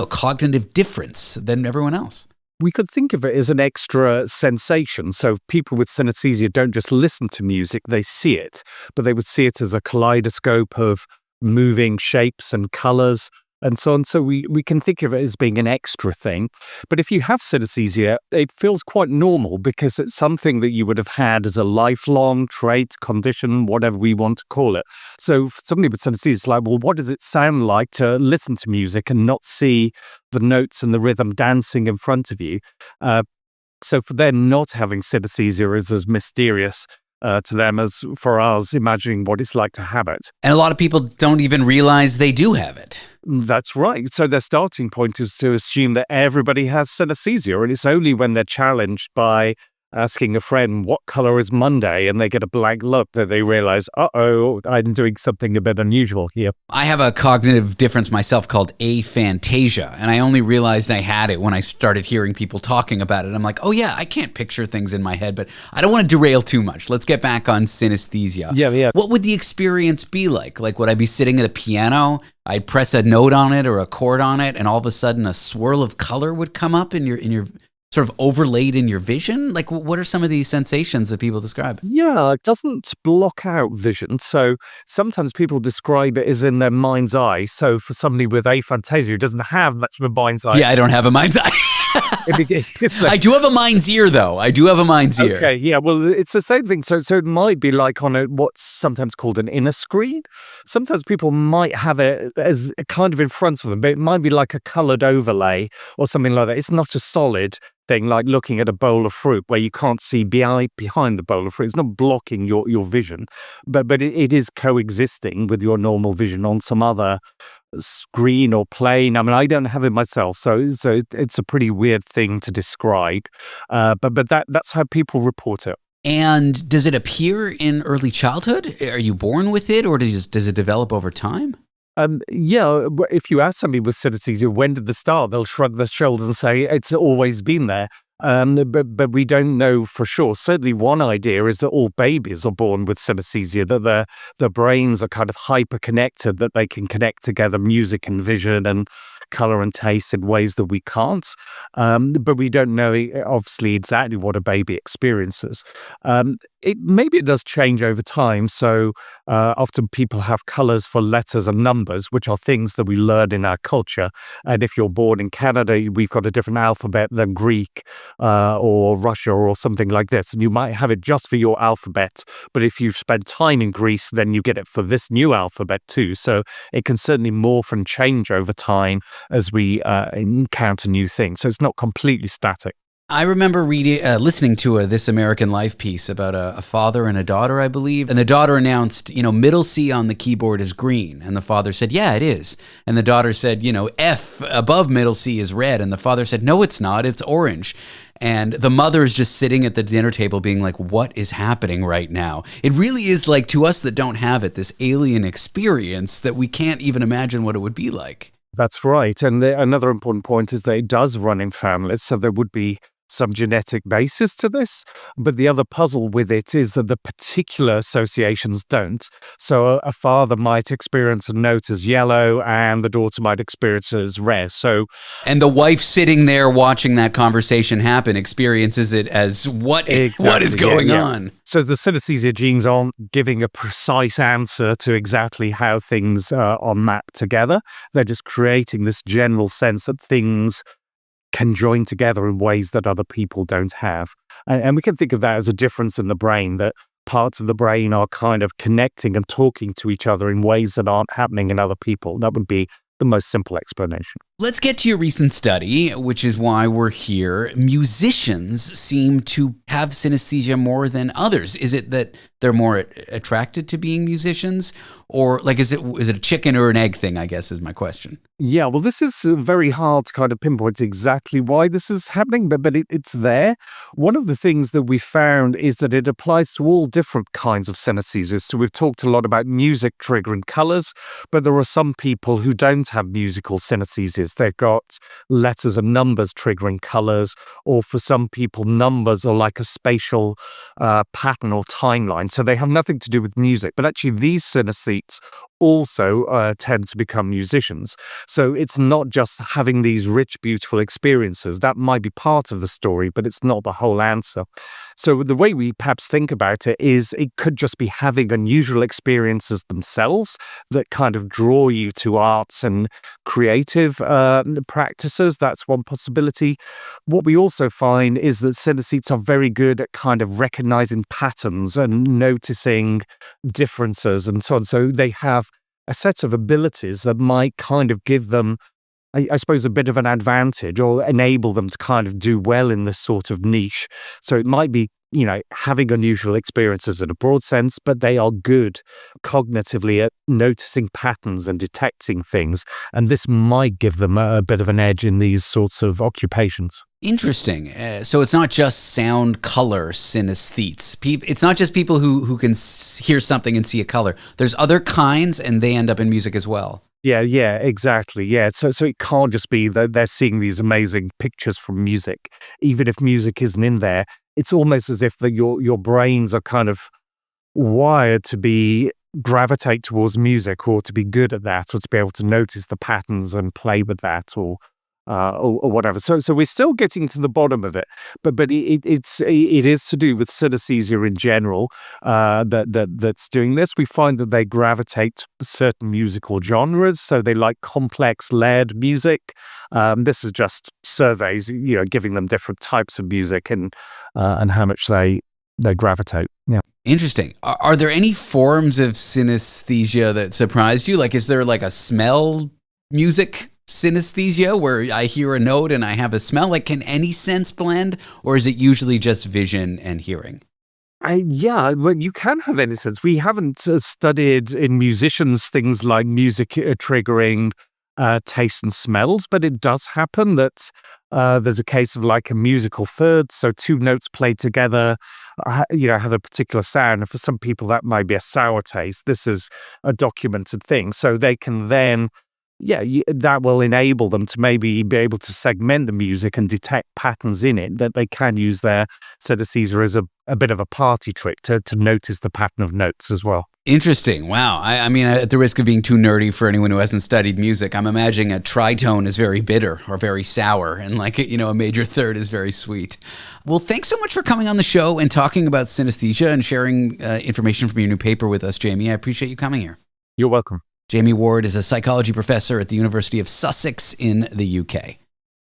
cognitive difference than everyone else? We could think of it as an extra sensation. So people with synesthesia don't just listen to music, they see it. But they would see it as a kaleidoscope of moving shapes and colors and so on. So we can think of it as being an extra thing. But if you have synesthesia, it feels quite normal because it's something that you would have had as a lifelong trait, condition, whatever we want to call it. So for somebody with synesthesia, it's like, well, what does it sound like to listen to music and not see the notes and the rhythm dancing in front of you? So for them, not having synesthesia is as mysterious to them as for us imagining what it's like to have it. And a lot of people don't even realize they do have it. That's right. So their starting point is to assume that everybody has synesthesia, and it's only when they're challenged by asking a friend, what color is Monday? And they get a blank look that they realize, uh-oh, I'm doing something a bit unusual here. I have a cognitive difference myself called aphantasia, and I only realized I had it when I started hearing people talking about it. I'm like, oh yeah, I can't picture things in my head, but I don't want to derail too much. Let's get back on synesthesia. Yeah. What would the experience be like? Like, would I be sitting at a piano, I'd press a note on it or a chord on it, and all of a sudden a swirl of color would come up in your sort of overlaid in your vision? Like, what are some of these sensations that people describe? Yeah, it doesn't block out vision. So sometimes people describe it as in their mind's eye. So for somebody with aphantasia who doesn't have much of a mind's eye. Yeah, I don't have a mind's eye. I do have a mind's ear, though. I do have a mind's ear. Okay, yeah, well, it's the same thing. So it might be like on what's sometimes called an inner screen. Sometimes people might have it as kind of in front of them, but it might be like a colored overlay or something like that. It's not a solid thing like looking at a bowl of fruit where you can't see behind the bowl of fruit. It's not blocking your vision, but it is coexisting with your normal vision on some other screen or plane. I mean, I don't have it myself, so it's a pretty weird thing to describe, but that's how people report it. And does it appear in early childhood? Are you born with it, or does it develop over time? Yeah, if you ask somebody with synesthesia, when did this start? They'll shrug their shoulders and say it's always been there. But we don't know for sure. Certainly one idea is that all babies are born with synesthesia, that their brains are kind of hyper-connected, that they can connect together music and vision and color and taste in ways that we can't. But we don't know, obviously, exactly what a baby experiences. Maybe it does change over time. So often people have colors for letters and numbers, which are things that we learn in our culture. And if you're born in Canada, we've got a different alphabet than Greek or Russia or something like this. And you might have it just for your alphabet. But if you've spent time in Greece, then you get it for this new alphabet too. So it can certainly morph and change over time as we encounter new things. So it's not completely static. I remember listening to This American Life piece about a father and a daughter, I believe. And the daughter announced, middle C on the keyboard is green. And the father said, yeah, it is. And the daughter said, F above middle C is red. And the father said, no, it's not. It's orange. And the mother is just sitting at the dinner table being like, what is happening right now? It really is like, to us that don't have it, this alien experience that we can't even imagine what it would be like. That's right. And another important point is that it does run in families. So there would be some genetic basis to this, but the other puzzle with it is that the particular associations don't. So a father might experience a note as yellow and the daughter might experience it as red. And the wife sitting there watching that conversation happen experiences it as what is going on. So the synesthesia genes aren't giving a precise answer to exactly how things are mapped together. They're just creating this general sense that things can join together in ways that other people don't have. And we can think of that as a difference in the brain, that parts of the brain are kind of connecting and talking to each other in ways that aren't happening in other people. That would be the most simple explanation. Let's get to your recent study, which is why we're here. Musicians seem to have synesthesia more than others. Is it that they're more attracted to being musicians? Or is it a chicken or an egg thing, I guess, is my question. Yeah, well, this is very hard to kind of pinpoint exactly why this is happening, but it's there. One of the things that we found is that it applies to all different kinds of synesthesias. So we've talked a lot about music triggering colors, but there are some people who don't have musical synesthesias. They've got letters and numbers triggering colors, or for some people, numbers are like a spatial pattern or timeline. So they have nothing to do with music, but actually these synesthetes also tend to become musicians. So it's not just having these rich, beautiful experiences. That might be part of the story, but it's not the whole answer. So the way we perhaps think about it is it could just be having unusual experiences themselves that kind of draw you to arts and creative practices. That's one possibility. What we also find is that synesthetes are very good at kind of recognizing patterns and noticing differences and so on. So they have a set of abilities that might kind of give them, I suppose, a bit of an advantage or enable them to kind of do well in this sort of niche. So it might be having unusual experiences in a broad sense, but they are good cognitively at noticing patterns and detecting things. And this might give them a bit of an edge in these sorts of occupations. Interesting. So it's not just sound color synesthetes. It's not just people who can hear something and see a color. There's other kinds, and they end up in music as well. Yeah, exactly. Yeah, so it can't just be that they're seeing these amazing pictures from music. Even if music isn't in there, it's almost as if your brains are kind of wired to gravitate towards music, or to be good at that, or to be able to notice the patterns and play with that, or whatever. So we're still getting to the bottom of it, but it is to do with synesthesia in general that's doing this. We find that they gravitate to certain musical genres, so they like complex layered music. This is just surveys, giving them different types of music and how much they gravitate. Yeah. Interesting. Are there any forms of synesthesia that surprised you? Like, is there like a smell music synesthesia where I hear a note and I have a smell? Like, can any sense blend, or is it usually just vision and hearing? Well, you can have any sense. We haven't studied in musicians things like music triggering tastes and smells, but it does happen that there's a case of like a musical third. So two notes played together, have a particular sound. And for some people, that might be a sour taste. This is a documented thing. So they can then that will enable them to maybe be able to segment the music and detect patterns in it that they can use their synesthesia as a bit of a party trick to notice the pattern of notes as well. Interesting. Wow. I mean, at the risk of being too nerdy for anyone who hasn't studied music, I'm imagining a tritone is very bitter or very sour, and a major third is very sweet. Well, thanks so much for coming on the show and talking about synesthesia and sharing information from your new paper with us, Jamie. I appreciate you coming here. You're welcome. Jamie Ward is a psychology professor at the University of Sussex in the UK.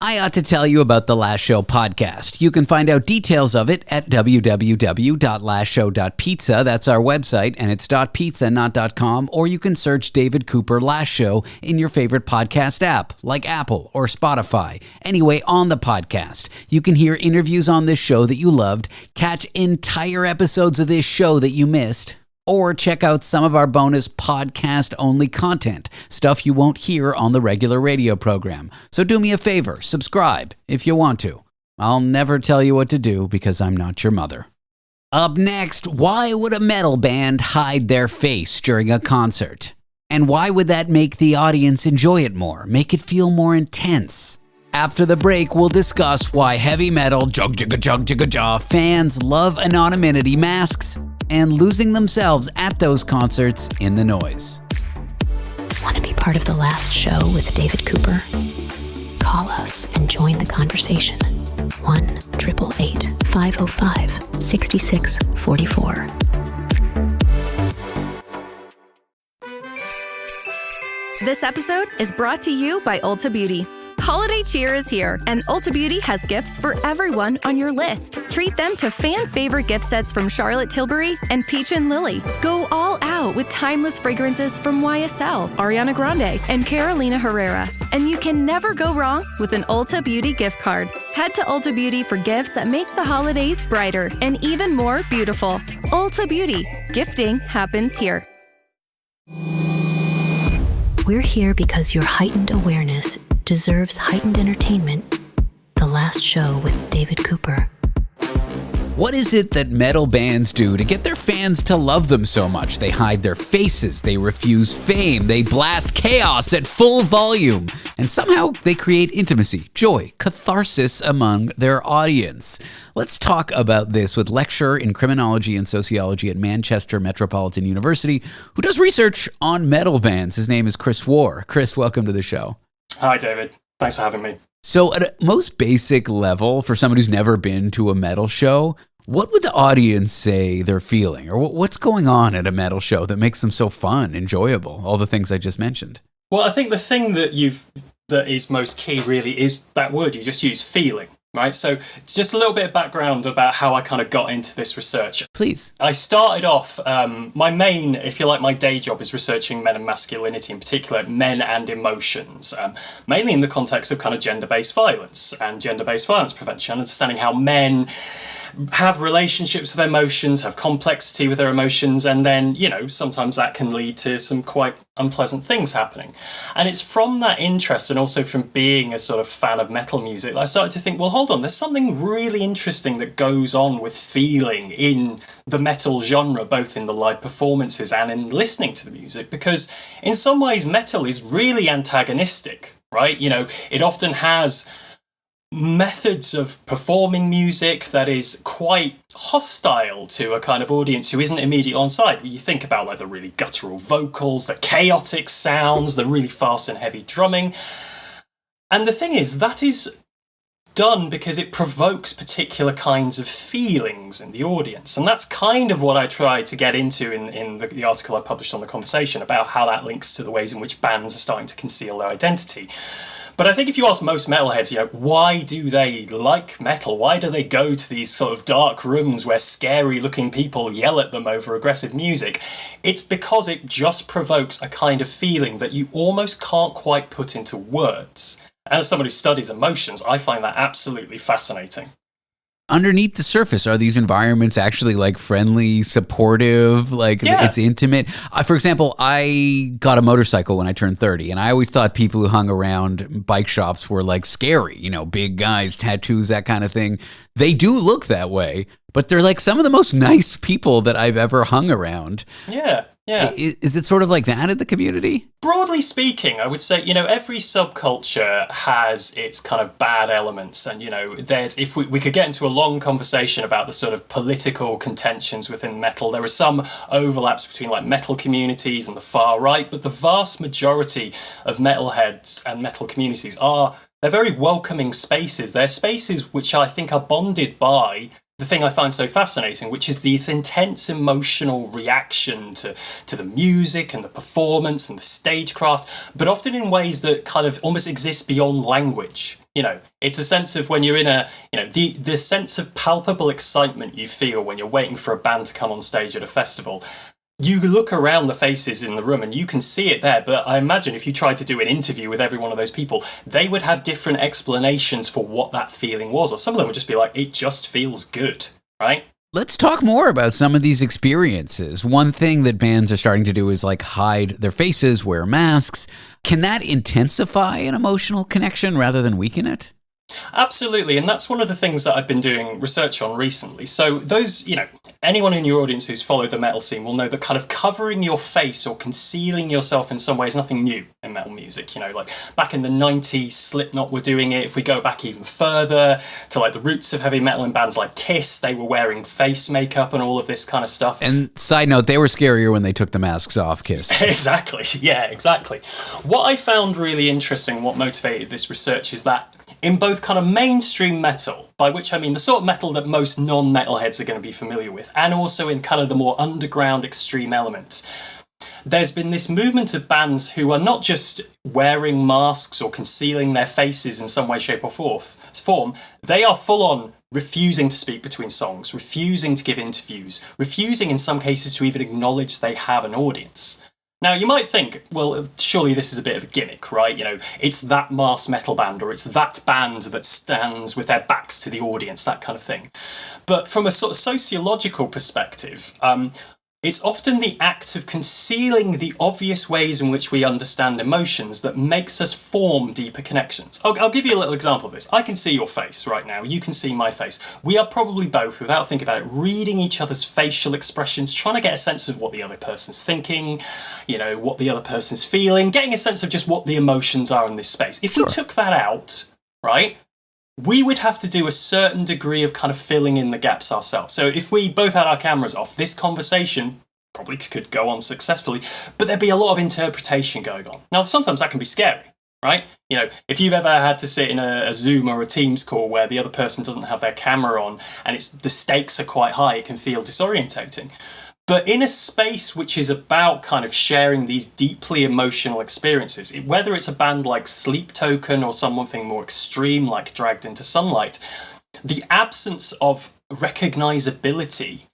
I ought to tell you about the Last Show podcast. You can find out details of it at www.lastshow.pizza. That's our website, and it's .pizza, not .com. Or you can search David Cooper Last Show in your favorite podcast app, like Apple or Spotify. Anyway, on the podcast, you can hear interviews on this show that you loved, catch entire episodes of this show that you missed, or check out some of our bonus podcast-only content, stuff you won't hear on the regular radio program. So do me a favor, subscribe if you want to. I'll never tell you what to do because I'm not your mother. Up next, why would a metal band hide their face during a concert? And why would that make the audience enjoy it more, make it feel more intense? After the break, we'll discuss why heavy metal jug-jugga-jug-jugga-jaw fans love anonymity masks and losing themselves at those concerts in the noise. Want to be part of the Last Show with David Cooper? Call us and join the conversation. 1-888-505-6644. This episode is brought to you by Ulta Beauty. Holiday cheer is here, and Ulta Beauty has gifts for everyone on your list. Treat them to fan-favorite gift sets from Charlotte Tilbury and Peach & Lily. Go all out with timeless fragrances from YSL, Ariana Grande, and Carolina Herrera. And you can never go wrong with an Ulta Beauty gift card. Head to Ulta Beauty for gifts that make the holidays brighter and even more beautiful. Ulta Beauty. Gifting happens here. We're here because your heightened awareness deserves heightened entertainment. The Last Show with David Cooper. What is it that metal bands do to get their fans to love them so much? They hide their faces, they refuse fame, they blast chaos at full volume, and somehow they create intimacy, joy, catharsis among their audience. Let's talk about this with lecturer in criminology and sociology at Manchester Metropolitan University, who does research on metal bands. His name is Chris Waugh. Chris, welcome to the show. Hi, David. Thanks for having me. So at a most basic level, for someone who's never been to a metal show, what would the audience say they're feeling? Or what's going on at a metal show that makes them so fun, enjoyable, all the things I just mentioned? Well, I think the thing that is most key really is that word you just use, feeling. Right, so it's just a little bit of background about how I kind of got into this research. Please. I started off, my main, if you like, my day job is researching men and masculinity, in particular men and emotions, mainly in the context of kind of gender-based violence and gender-based violence prevention, understanding how men have relationships with emotions, have complexity with their emotions, and then, sometimes that can lead to some quite unpleasant things happening. And it's from that interest, and also from being a sort of fan of metal music, that I started to think, well, hold on, there's something really interesting that goes on with feeling in the metal genre, both in the live performances and in listening to the music, because in some ways metal is really antagonistic, right? It often has methods of performing music that is quite hostile to a kind of audience who isn't immediately on side. You think about like the really guttural vocals, the chaotic sounds, the really fast and heavy drumming. And the thing is, that is done because it provokes particular kinds of feelings in the audience. And that's kind of what I tried to get into in the article I published on The Conversation, about how that links to the ways in which bands are starting to conceal their identity. But I think if you ask most metalheads, why do they like metal? Why do they go to these sort of dark rooms where scary-looking people yell at them over aggressive music? It's because it just provokes a kind of feeling that you almost can't quite put into words. And as someone who studies emotions, I find that absolutely fascinating. Underneath the surface, are these environments actually like friendly, supportive, it's intimate? For example, I got a motorcycle when I turned 30, and I always thought people who hung around bike shops were like scary, big guys, tattoos, that kind of thing. They do look that way, but they're like some of the most nice people that I've ever hung around. Yeah. Is it sort of like that in the community? Broadly speaking, I would say, every subculture has its kind of bad elements. And, if we could get into a long conversation about the sort of political contentions within metal, there are some overlaps between like metal communities and the far right, but the vast majority of metalheads and metal communities they're very welcoming spaces. They're spaces which I think are bonded by the thing I find so fascinating, which is this intense emotional reaction to the music and the performance and the stagecraft, but often in ways that kind of almost exist beyond language. It's a sense of when you're in the sense of palpable excitement you feel when you're waiting for a band to come on stage at a festival. You look around the faces in the room and you can see it there, but I imagine if you tried to do an interview with every one of those people, they would have different explanations for what that feeling was, or some of them would just be like, it just feels good, right? Let's talk more about some of these experiences. One thing that bands are starting to do is like hide their faces, wear masks. Can that intensify an emotional connection rather than weaken it? Absolutely, and that's one of the things that I've been doing research on recently. So those, anyone in your audience who's followed the metal scene will know that kind of covering your face or concealing yourself in some way is nothing new in metal music. Like back in the 90s, Slipknot were doing it. If we go back even further to like the roots of heavy metal in bands like Kiss, they were wearing face makeup and all of this kind of stuff. And side note, they were scarier when they took the masks off, Kiss. Exactly, yeah, exactly. What I found really interesting, what motivated this research, is that in both kind of mainstream metal, by which I mean the sort of metal that most non-metalheads are going to be familiar with, and also in kind of the more underground extreme elements, there's been this movement of bands who are not just wearing masks or concealing their faces in some way, shape or form. They are full on refusing to speak between songs, refusing to give interviews, refusing in some cases to even acknowledge they have an audience. Now, you might think, well, surely this is a bit of a gimmick, right? It's that mass metal band, or it's that band that stands with their backs to the audience, that kind of thing. But from a sort of sociological perspective, it's often the act of concealing the obvious ways in which we understand emotions that makes us form deeper connections. I'll give you a little example of this. I can see your face right now. You can see my face. We are probably both, without thinking about it, reading each other's facial expressions, trying to get a sense of what the other person's thinking, what the other person's feeling, getting a sense of just what the emotions are in this space. If we took that out, right, we would have to do a certain degree of kind of filling in the gaps ourselves. So if we both had our cameras off, this conversation probably could go on successfully, but there'd be a lot of interpretation going on. Now, sometimes that can be scary, right? If you've ever had to sit in a Zoom or a Teams call where the other person doesn't have their camera on and the stakes are quite high, it can feel disorientating. But in a space which is about kind of sharing these deeply emotional experiences, whether it's a band like Sleep Token or something more extreme like Dragged into Sunlight, the absence of recognizability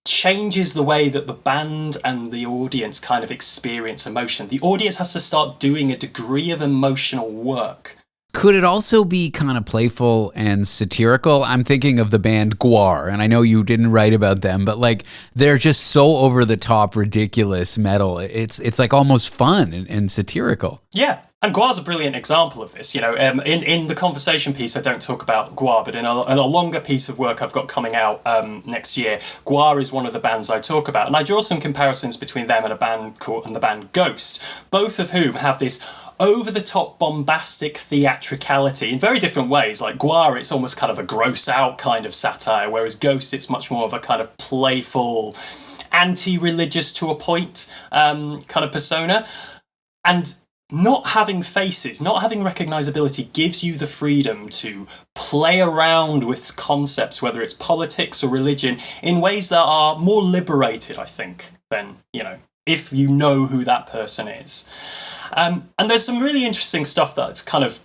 changes the way that the band and the audience kind of experience emotion. The audience has to start doing a degree of emotional work. Could it also be kind of playful and satirical? I'm thinking of the band Waugh, and I know you didn't write about them, but like they're just so over the top, ridiculous metal. It's like almost fun and satirical. Yeah. And Waugh's a brilliant example of this. In the conversation piece, I don't talk about Waugh, but in a longer piece of work I've got coming out next year, Waugh is one of the bands I talk about. And I draw some comparisons between them and the band Ghost, both of whom have this over-the-top bombastic theatricality in very different ways. Like Waugh, it's almost kind of a gross-out kind of satire, whereas Ghost, it's much more of a kind of playful, anti-religious to a point kind of persona. And not having faces, not having recognizability gives you the freedom to play around with concepts, whether it's politics or religion, in ways that are more liberated, I think, than, if you know who that person is. And there's some really interesting stuff that's kind of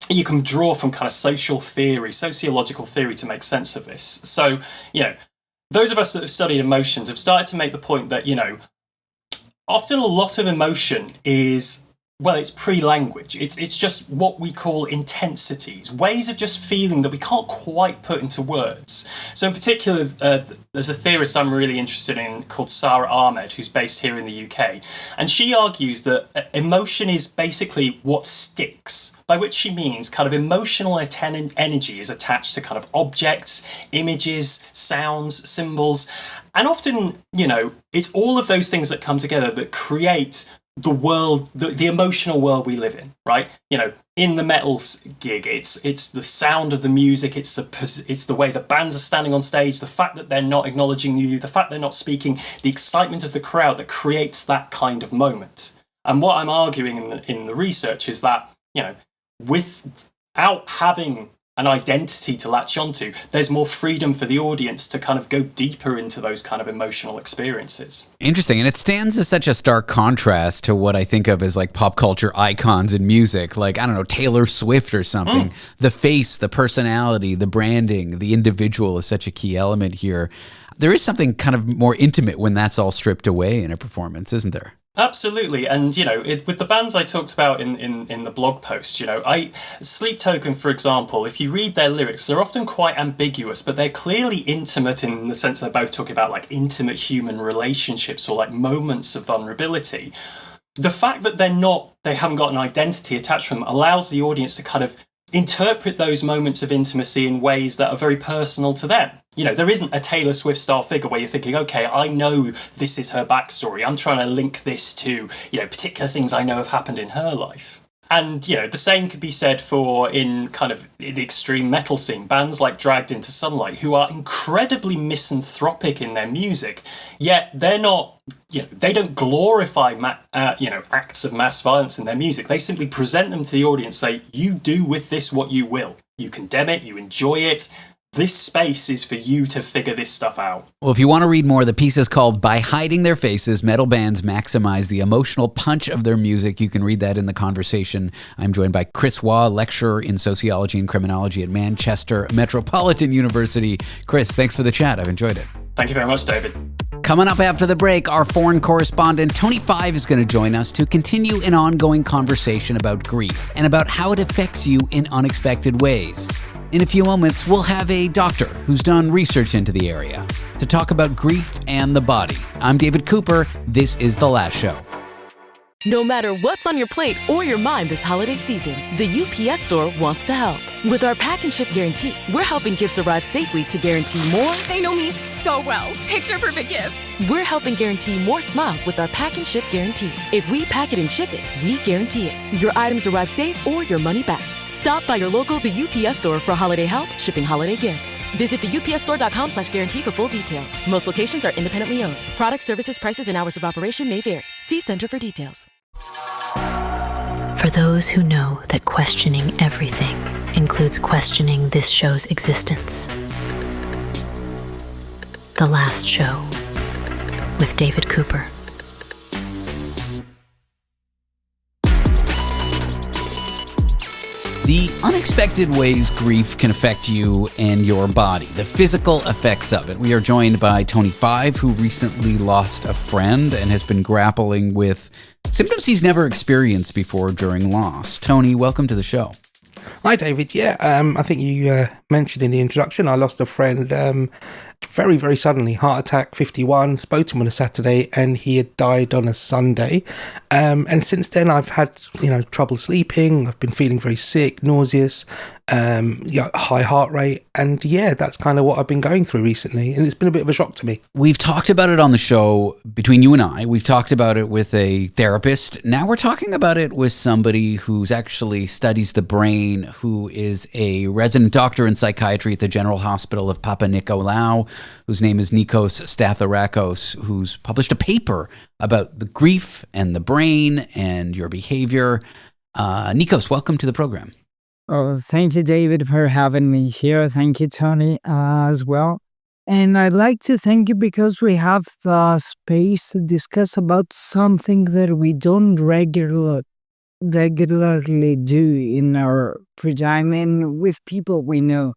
you can draw from kind of sociological theory to make sense of this. So, those of us that have studied emotions have started to make the point that, often a lot of emotion is, well, it's pre-language. It's just what we call intensities, ways of just feeling that we can't quite put into words. So in particular, there's a theorist I'm really interested in called Sara Ahmed, who's based here in the UK. And she argues that emotion is basically what sticks, by which she means kind of emotional energy is attached to kind of objects, images, sounds, symbols. And often, it's all of those things that come together that create the world, the emotional world we live in, right? In the metal gig, it's the sound of the music, it's the way the bands are standing on stage, the fact that they're not acknowledging you, the fact they're not speaking, the excitement of the crowd that creates that kind of moment. And what I'm arguing in the research is that, without having an identity to latch onto, there's more freedom for the audience to kind of go deeper into those kind of emotional experiences. Interesting. And it stands as such a stark contrast to what I think of as like pop culture icons in music, like, I don't know, Taylor Swift or something. The face, the personality, the branding, the individual is such a key element here. There is something kind of more intimate when that's all stripped away in a performance, isn't there? Absolutely. And, with the bands I talked about in the blog post, Sleep Token, for example, if you read their lyrics, they're often quite ambiguous, but they're clearly intimate in the sense they're both talking about like intimate human relationships or like moments of vulnerability. The fact that they haven't got an identity attached to them allows the audience to kind of interpret those moments of intimacy in ways that are very personal to them. There isn't a Taylor Swift style figure where you're thinking, okay, I know this is her backstory. I'm trying to link this to, particular things I know have happened in her life. And, the same could be said for in kind of the extreme metal scene, bands like Dragged Into Sunlight, who are incredibly misanthropic in their music, yet they're not, they don't glorify, acts of mass violence in their music. They simply present them to the audience, say, you do with this what you will. You condemn it, you enjoy it. This space is for you to figure this stuff out. Well, if you want to read more, the piece is called By Hiding Their Faces, Metal Bands Maximize the Emotional Punch of Their Music. You can read that in the conversation. I'm joined by Chris Waugh, lecturer in sociology and criminology at Manchester Metropolitan University. Chris, thanks for the chat. I've enjoyed it. Thank you very much, David. Coming up after the break, our foreign correspondent Tony Five is going to join us to continue an ongoing conversation about grief and about how it affects you in unexpected ways. In a few moments, we'll have a doctor who's done research into the area to talk about grief and the body. I'm David Cooper. This is The Last Show. No matter what's on your plate or your mind this holiday season, the UPS Store wants to help. With our pack and ship guarantee, we're helping gifts arrive safely to guarantee more. They know me so well. Picture perfect gifts. We're helping guarantee more smiles with our pack and ship guarantee. If we pack it and ship it, we guarantee it. Your items arrive safe or your money back. Stop by your local The UPS Store for holiday help, shipping holiday gifts. Visit theupsstore.com/guarantee for full details. Most locations are independently owned. Product, services, prices, and hours of operation may vary. See Center for details. For those who know that questioning everything includes questioning this show's existence. The Last Show with David Cooper. The unexpected ways grief can affect you and your body, the physical effects of it. We are joined by Tony Five, who recently lost a friend and has been grappling with symptoms he's never experienced before during loss. Tony, welcome to the show. Hi, David. Yeah, I think you mentioned in the introduction, I lost a friend very, very suddenly. Heart attack, 51, spoke to him on a Saturday, and he had died on a Sunday. And since then, I've had, trouble sleeping. I've been feeling very sick, nauseous, high heart rate. And yeah, that's kind of what I've been going through recently. And it's been a bit of a shock to me. We've talked about it on the show between you and I. We've talked about it with a therapist. Now we're talking about it with somebody who's actually studies the brain, who is a resident doctor in psychiatry at the General Hospital of Papa Nikolaos, whose name is Nikos Statharakos, who's published a paper about the grief and the brain and your behavior. Nikos, welcome to the program. Oh, thank you, David, for having me here. Thank you, Tony, as well. And I'd like to thank you because we have the space to discuss about something that we don't regularly do in our program with people we know.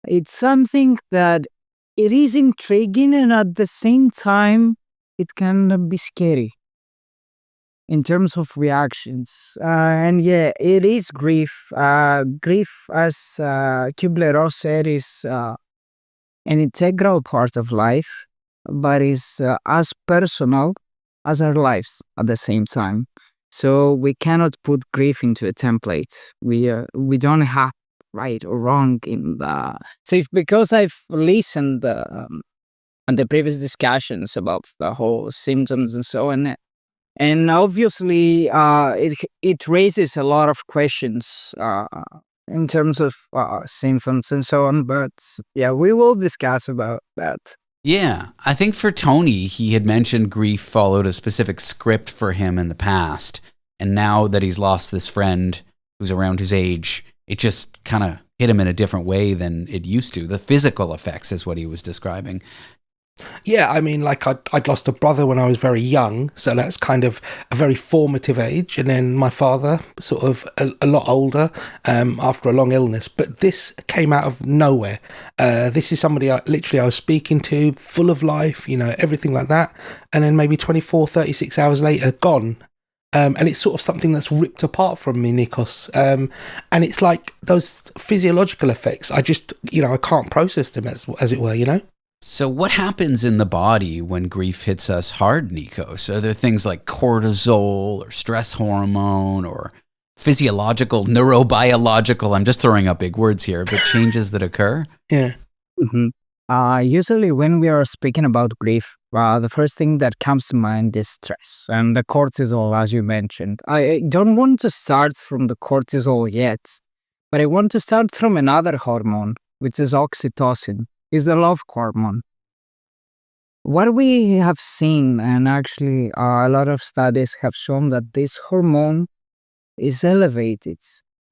It's something that it is intriguing, and at the same time, it can be scary in terms of reactions. And yeah, it is grief. Grief, as Kubler-Ross said, is an integral part of life, but is as personal as our lives at the same time. So we cannot put grief into a template. We don't have right or wrong in the... So because I've listened on the previous discussions about the whole symptoms and so on, and obviously it raises a lot of questions in terms of symptoms and so on, but yeah, we will discuss about that. Yeah, I think for Tony, he had mentioned grief followed a specific script for him in the past, and now that he's lost this friend who's around his age, it just kind of hit him in a different way than it used to. The physical effects is what he was describing. Yeah, I mean, like I'd lost a brother when I was very young, so that's kind of a very formative age. And then my father, sort of a lot older, after a long illness. But this came out of nowhere. This is somebody I was speaking to, full of life, everything like that. And then maybe 24, 36 hours later, gone. And it's sort of something that's ripped apart from me, Nikos. And it's like those physiological effects, I just, I can't process them as it were, So what happens in the body when grief hits us hard, Nikos? Are there things like cortisol or stress hormone or physiological, neurobiological, I'm just throwing out big words here, but changes that occur? Yeah. Mm-hmm. Usually when we are speaking about grief, the first thing that comes to mind is stress and the cortisol, as you mentioned. I don't want to start from the cortisol yet, but I want to start from another hormone, which is oxytocin. Is the love hormone. What we have seen, and actually a lot of studies have shown that this hormone is elevated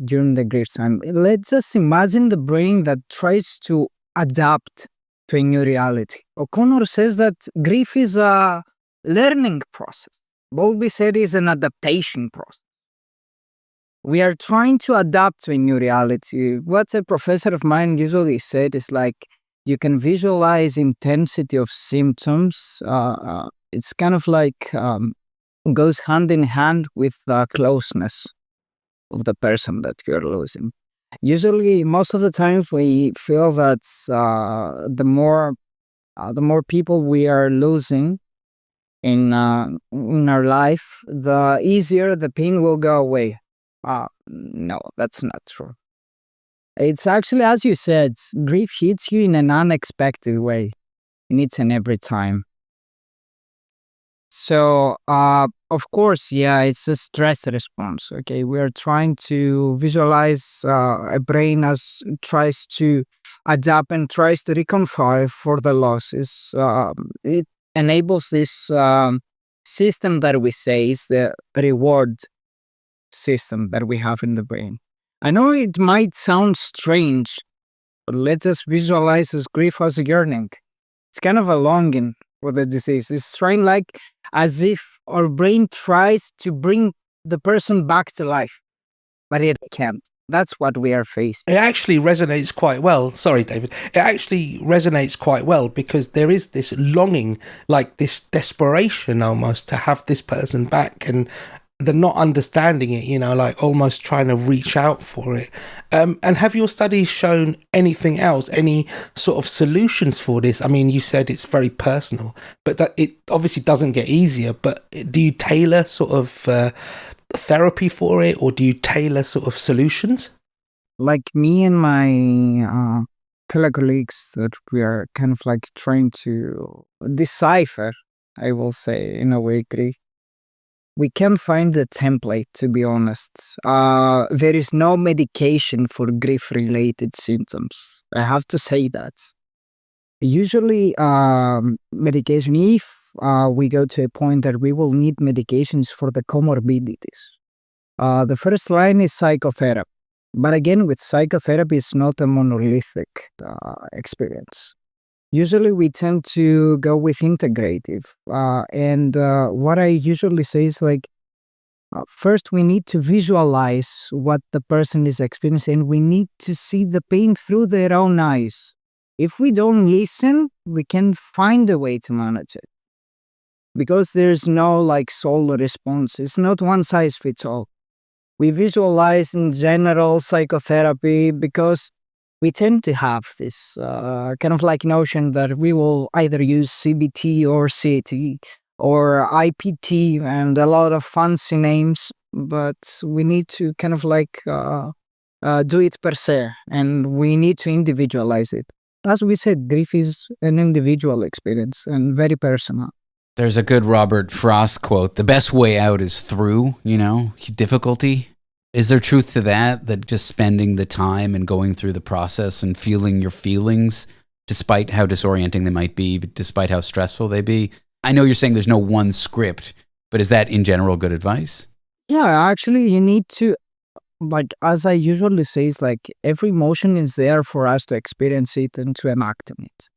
during the grief time. Let's just imagine the brain that tries to adapt to a new reality. O'Connor says that grief is a learning process. Bowlby said it's an adaptation process. We are trying to adapt to a new reality. What a professor of mine usually said is like, you can visualize intensity of symptoms. It's kind of like goes hand in hand with the closeness of the person that you're losing. Usually, most of the times, we feel that the more people we are losing in our life, the easier the pain will go away. No, that's not true. It's actually, as you said, grief hits you in an unexpected way, in each and every time. So, of course, yeah, it's a stress response, okay? We are trying to visualize a brain as tries to adapt and tries to reconcile for the losses. It enables this system that we say is the reward system that we have in the brain. I know it might sound strange, but let's just visualize this grief as a yearning. It's kind of a longing for the disease. It's trying like as if our brain tries to bring the person back to life, but it can't. That's what we are facing. It actually resonates quite well. Sorry, David. It actually resonates quite well because there is this longing, like this desperation almost to have this person back. And the not understanding it, like almost trying to reach out for it. And have your studies shown anything else, any sort of solutions for this? I mean, you said it's very personal, but that it obviously doesn't get easier, but do you tailor sort of therapy for it, or do you tailor sort of solutions? Like me and my colleagues that we are kind of like trying to decipher, I will say, in a way, grief. We can't find the template, to be honest. There is no medication for grief-related symptoms. I have to say that. Usually, medication, if we go to a point that we will need medications for the comorbidities. The first line is psychotherapy. But again, with psychotherapy, it's not a monolithic experience. Usually we tend to go with integrative. And what I usually say is like, first we need to visualize what the person is experiencing. We need to see the pain through their own eyes. If we don't listen, we can find a way to manage it. Because there's no like sole response. It's not one size fits all. We visualize in general psychotherapy because we tend to have this kind of like notion that we will either use CBT or CAT or IPT and a lot of fancy names, but we need to kind of like do it per se, and we need to individualize it. As we said, grief is an individual experience and very personal. There's a good Robert Frost quote, the best way out is through, difficulty. Is there truth to that just spending the time and going through the process and feeling your feelings, despite how disorienting they might be, but despite how stressful they be? I know you're saying there's no one script, but is that in general good advice? Yeah, actually you need to, like, as I usually say, is like every emotion is there for us to experience it and to enact in it.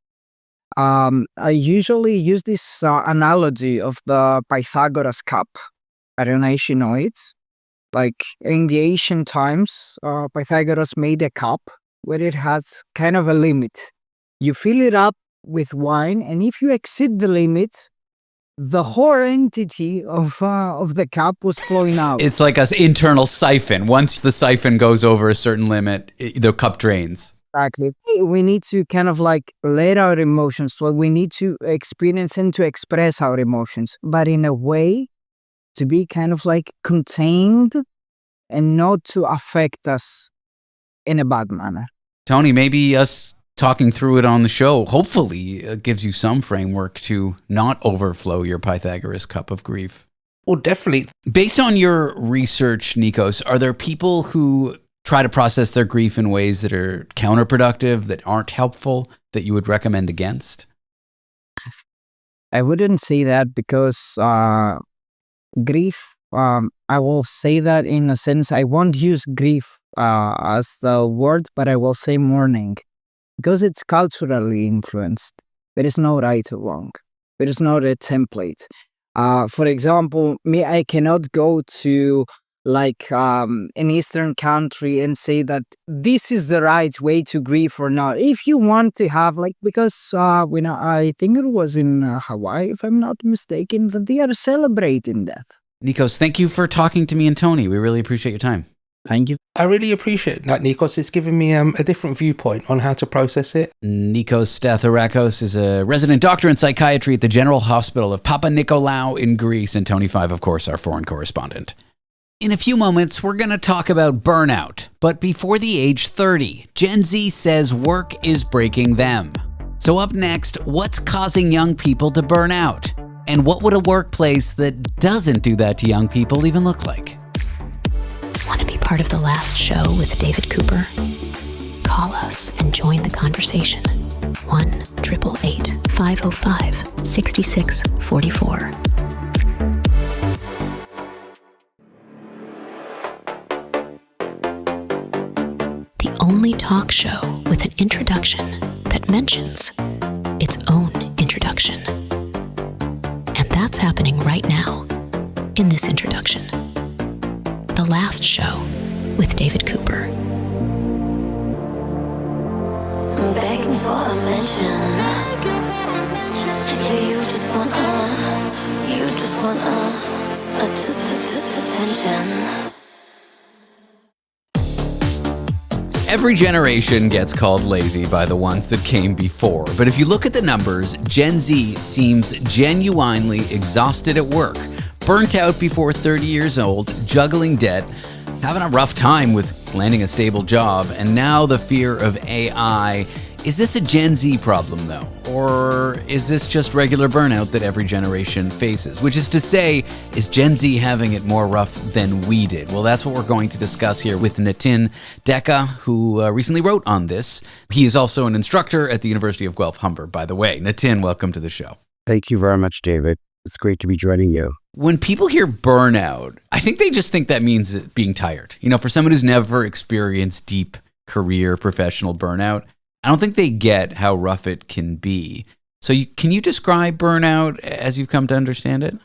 I usually use this analogy of the Pythagoras cup. I don't know if you know it. Like in the ancient times, Pythagoras made a cup where it has kind of a limit. You fill it up with wine, and if you exceed the limit, the whole entity of the cup was flowing out. It's like an internal siphon. Once the siphon goes over a certain limit, the cup drains. Exactly. We need to kind of like let our emotions, so we need to experience and to express our emotions, but in a way to be kind of like contained and not to affect us in a bad manner. Tony, maybe us talking through it on the show hopefully gives you some framework to not overflow your Pythagoras cup of grief. Well, definitely. Based on your research, Nikos, are there people who try to process their grief in ways that are counterproductive, that aren't helpful, that you would recommend against? I wouldn't say that because grief, I will say that in a sense, I won't use grief as the word, but I will say mourning. Because it's culturally influenced. There is no right or wrong. There is not a template. For example, I cannot go to like an Eastern country and say that this is the right way to grieve or not. If you want to have because when I think it was in Hawaii, if I'm not mistaken, that they are celebrating death. Nikos, thank you for talking to me and Tony. We really appreciate your time. Thank you. I really appreciate that, Nikos. It's given me a different viewpoint on how to process it. Nikos Statharakos is a resident doctor in psychiatry at the General Hospital of Papa Nikolaos in Greece, and Tony Five, of course, our foreign correspondent. In a few moments, we're going to talk about burnout. But before the age 30, Gen Z says work is breaking them. So up next, what's causing young people to burn out? And what would a workplace that doesn't do that to young people even look like? Want to be part of the last show with David Cooper? Call us and join the conversation. 1-888-505-6644. The only talk show with an introduction that mentions its own introduction. And that's happening right now in this introduction. The Last Show with David Cooper. I'm begging for a mention. Yeah, you just want attention. Every generation gets called lazy by the ones that came before. But if you look at the numbers, Gen Z seems genuinely exhausted at work, burnt out before 30 years old, juggling debt, having a rough time with landing a stable job, and now the fear of AI. Is this a Gen Z problem, though? Or is this just regular burnout that every generation faces? Which is to say, is Gen Z having it more rough than we did? Well, that's what we're going to discuss here with Nitin Deckha, who recently wrote on this. He is also an instructor at the University of Guelph-Humber, by the way. Nitin, welcome to the show. Thank you very much, David. It's great to be joining you. When people hear burnout, I think they just think that means being tired. You know, for someone who's never experienced deep career professional burnout, I don't think they get how rough it can be. So can you describe burnout as you've come to understand it?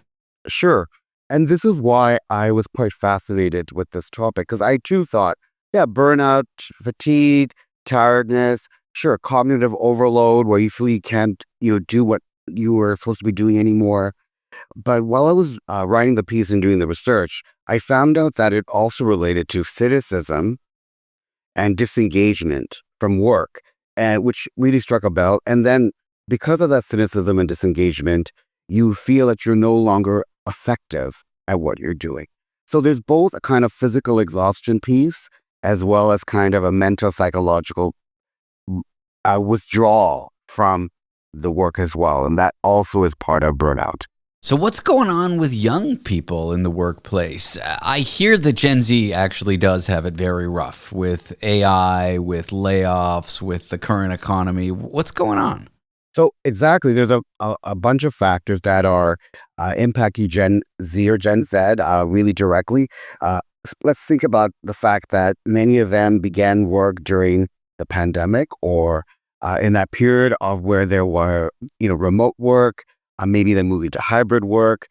Sure. And this is why I was quite fascinated with this topic, because I too thought, yeah, burnout, fatigue, tiredness, sure, cognitive overload where you feel you can't do what you were supposed to be doing anymore. But while I was writing the piece and doing the research, I found out that it also related to cynicism and disengagement from work, and which really struck a bell. And then because of that cynicism and disengagement, you feel that you're no longer effective at what you're doing. So there's both a kind of physical exhaustion piece as well as kind of a mental, psychological withdrawal from the work as well. And that also is part of burnout. So what's going on with young people in the workplace? I hear that Gen Z actually does have it very rough with AI, with layoffs, with the current economy. What's going on? So exactly, there's a bunch of factors that are impacting Gen Z or Gen Z really directly. Let's think about the fact that many of them began work during the pandemic or in that period of where there were, remote work. Maybe then moving to hybrid work,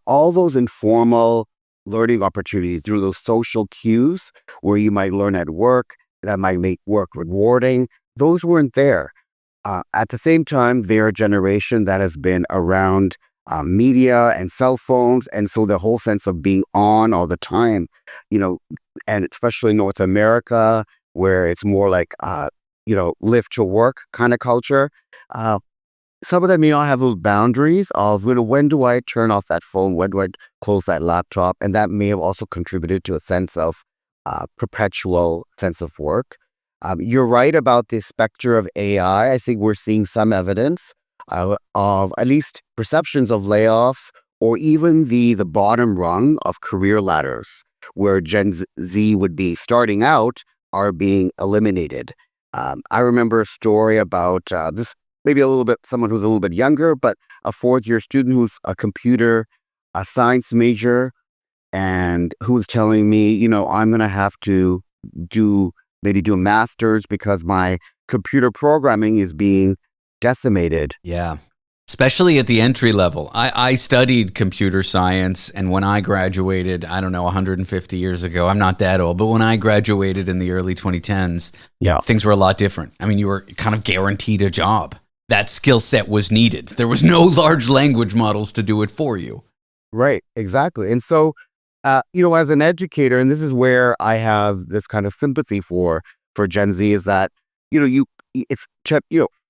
all those informal learning opportunities through those social cues where you might learn at work that might make work rewarding. Those weren't there. At the same time, they're a generation that has been around media and cell phones. And so the whole sense of being on all the time, and especially in North America, where it's more like, live to work kind of culture. Some of them may not have those boundaries of, when do I turn off that phone? When do I close that laptop? And that may have also contributed to a sense of perpetual sense of work. You're right about the specter of AI. I think we're seeing some evidence of at least perceptions of layoffs or even the bottom rung of career ladders where Gen Z would be starting out are being eliminated. I remember a story about this. Maybe someone who's a little bit younger, but a fourth-year student who's a computer, a science major, and who was telling me, I'm going to have to do a master's because my computer programming is being decimated. Yeah, especially at the entry level. I studied computer science, and when I graduated, 150 years ago, I'm not that old, but when I graduated in the early 2010s, things were a lot different. I mean, you were kind of guaranteed a job. That skill set was needed. There was no large language models to do it for you. Right, exactly. And so, as an educator, and this is where I have this kind of sympathy for Gen Z, is that, it's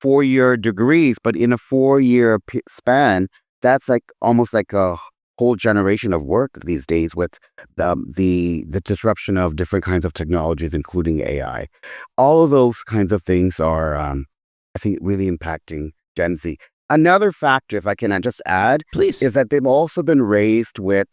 4-year degrees, but in a 4-year span, that's like almost like a whole generation of work these days with the disruption of different kinds of technologies, including AI. All of those kinds of things are, I think, really impacting Gen Z. Another factor, if I can just add, please, is that they've also been raised with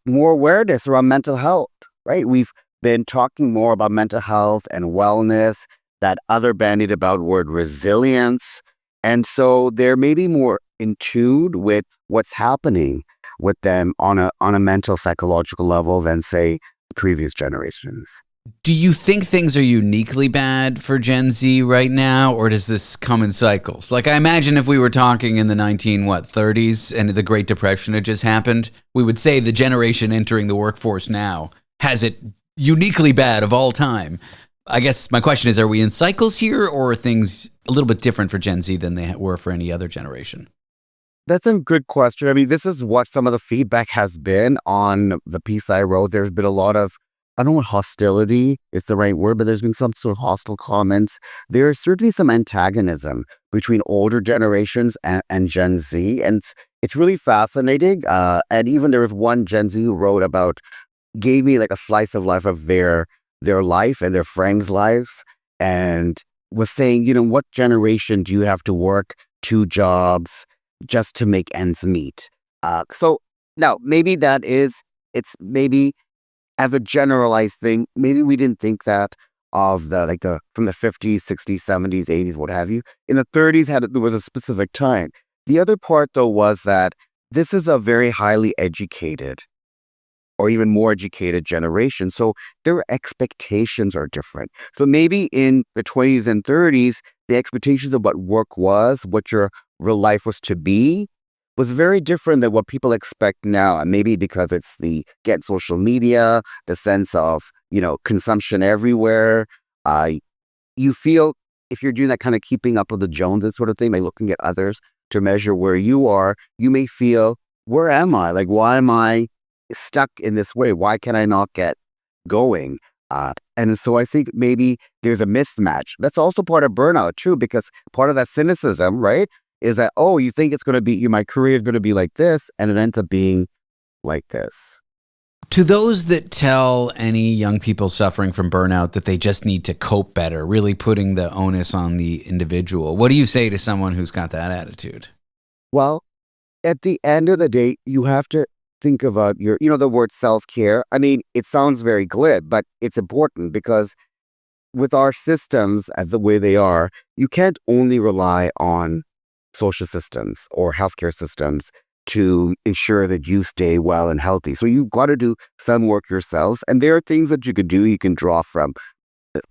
more awareness around mental health, right? We've been talking more about mental health and wellness, that other bandied about word resilience. And so they're maybe more in tune with what's happening with them on a mental, psychological level than, say, previous generations. Do you think things are uniquely bad for Gen Z right now, or does this come in cycles? Like, I imagine if we were talking in the 30s and the Great Depression had just happened, we would say the generation entering the workforce now has it uniquely bad of all time. I guess my question is, are we in cycles here, or are things a little bit different for Gen Z than they were for any other generation? That's a good question. I mean, this is what some of the feedback has been on the piece I wrote. There's been a lot of, I don't know what hostility is the right word, but there's been some sort of hostile comments. There is certainly some antagonism between older generations and Gen Z. And it's really fascinating. And even there was one Gen Z who wrote about, gave me like a slice of life of their life and their friends' lives, and was saying, what generation do you have to work 2 jobs just to make ends meet? So now maybe it's maybe as a generalized thing, maybe we didn't think that of from the 50s, 60s, 70s, 80s, what have you. In the 30s, there was a specific time. The other part, though, was that this is a very highly educated or even more educated generation. So their expectations are different. So maybe in the 20s and 30s, the expectations of what work was, what your real life was to be, was very different than what people expect now. And maybe because it's social media, the sense of, consumption everywhere. You feel if you're doing that kind of keeping up with the Joneses sort of thing, by looking at others to measure where you are, you may feel, where am I? Like, why am I stuck in this way? Why can I not get going? And so I think maybe there's a mismatch. That's also part of burnout too, because part of that cynicism, right, is that, you think it's going to be, my career is going to be like this, and it ends up being like this. To those that tell any young people suffering from burnout that they just need to cope better, really putting the onus on the individual, what do you say to someone who's got that attitude? Well, at the end of the day, you have to think about the word self-care. I mean, it sounds very glib, but it's important because with our systems as the way they are, you can't only rely on social systems or healthcare systems to ensure that you stay well and healthy. So you've got to do some work yourself. And there are things that you could do. You can draw from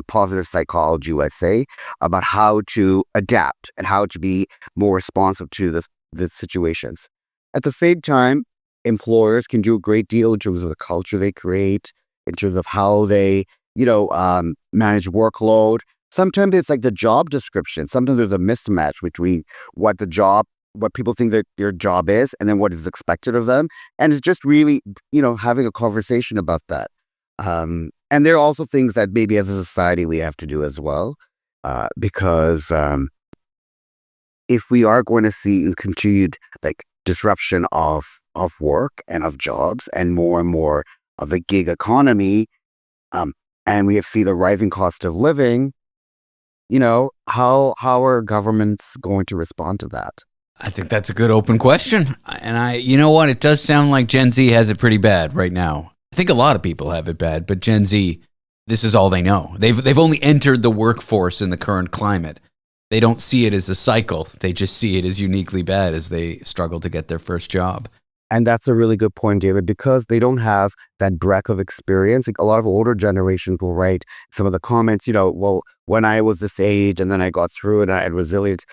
positive psychology, let's say, about how to adapt and how to be more responsive to the situations. At the same time, employers can do a great deal in terms of the culture they create, in terms of how they, manage workload. Sometimes it's like the job description. Sometimes there's a mismatch between what people think that their job is and then what is expected of them. And it's just really, having a conversation about that. And there are also things that maybe as a society we have to do as well. Because if we are going to see continued disruption of work and of jobs and more of the gig economy, and we see the rising cost of living, how are governments going to respond to that? I think that's a good open question. And you know what? It does sound like Gen Z has it pretty bad right now. I think a lot of people have it bad, but Gen Z, this is all they know. They've only entered the workforce in the current climate. They don't see it as a cycle. They just see it as uniquely bad as they struggle to get their first job. And that's a really good point, David, because they don't have that breadth of experience. Like a lot of older generations will write some of the comments, well, when I was this age and then I got through it and I had resilience.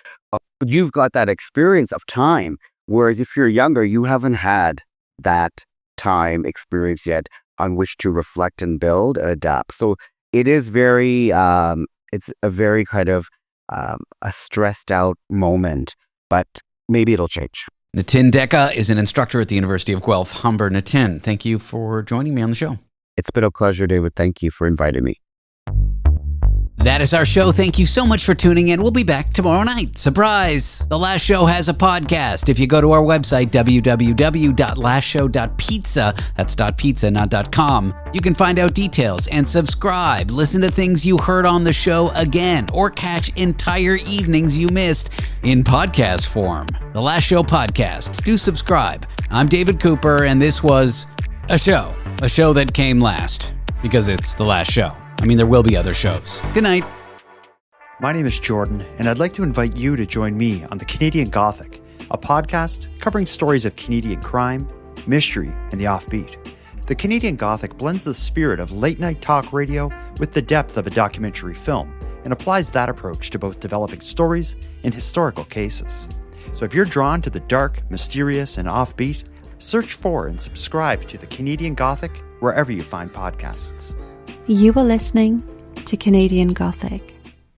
You've got that experience of time. Whereas if you're younger, you haven't had that time experience yet on which to reflect and build and adapt. So it is it's a very kind of a stressed out moment, but maybe it'll change. Nitin Deckha is an instructor at the University of Guelph, Humber. Nitin, thank you for joining me on the show. It's been a pleasure, David. Thank you for inviting me. That is our show. Thank you so much for tuning in. We'll be back tomorrow night. Surprise! The Last Show has a podcast. If you go to our website, www.lastshow.pizza, that's .pizza, not .com, you can find out details and subscribe. Listen to things you heard on the show again, or catch entire evenings you missed in podcast form. The Last Show podcast. Do subscribe. I'm David Cooper, and this was a show that came last because it's The Last Show. I mean, there will be other shows. Good night. My name is Jordan, and I'd like to invite you to join me on The Canadian Gothic, a podcast covering stories of Canadian crime, mystery, and the offbeat. The Canadian Gothic blends the spirit of late-night talk radio with the depth of a documentary film and applies that approach to both developing stories and historical cases. So if you're drawn to the dark, mysterious, and offbeat, search for and subscribe to The Canadian Gothic wherever you find podcasts. You are listening to Canadian Gothic.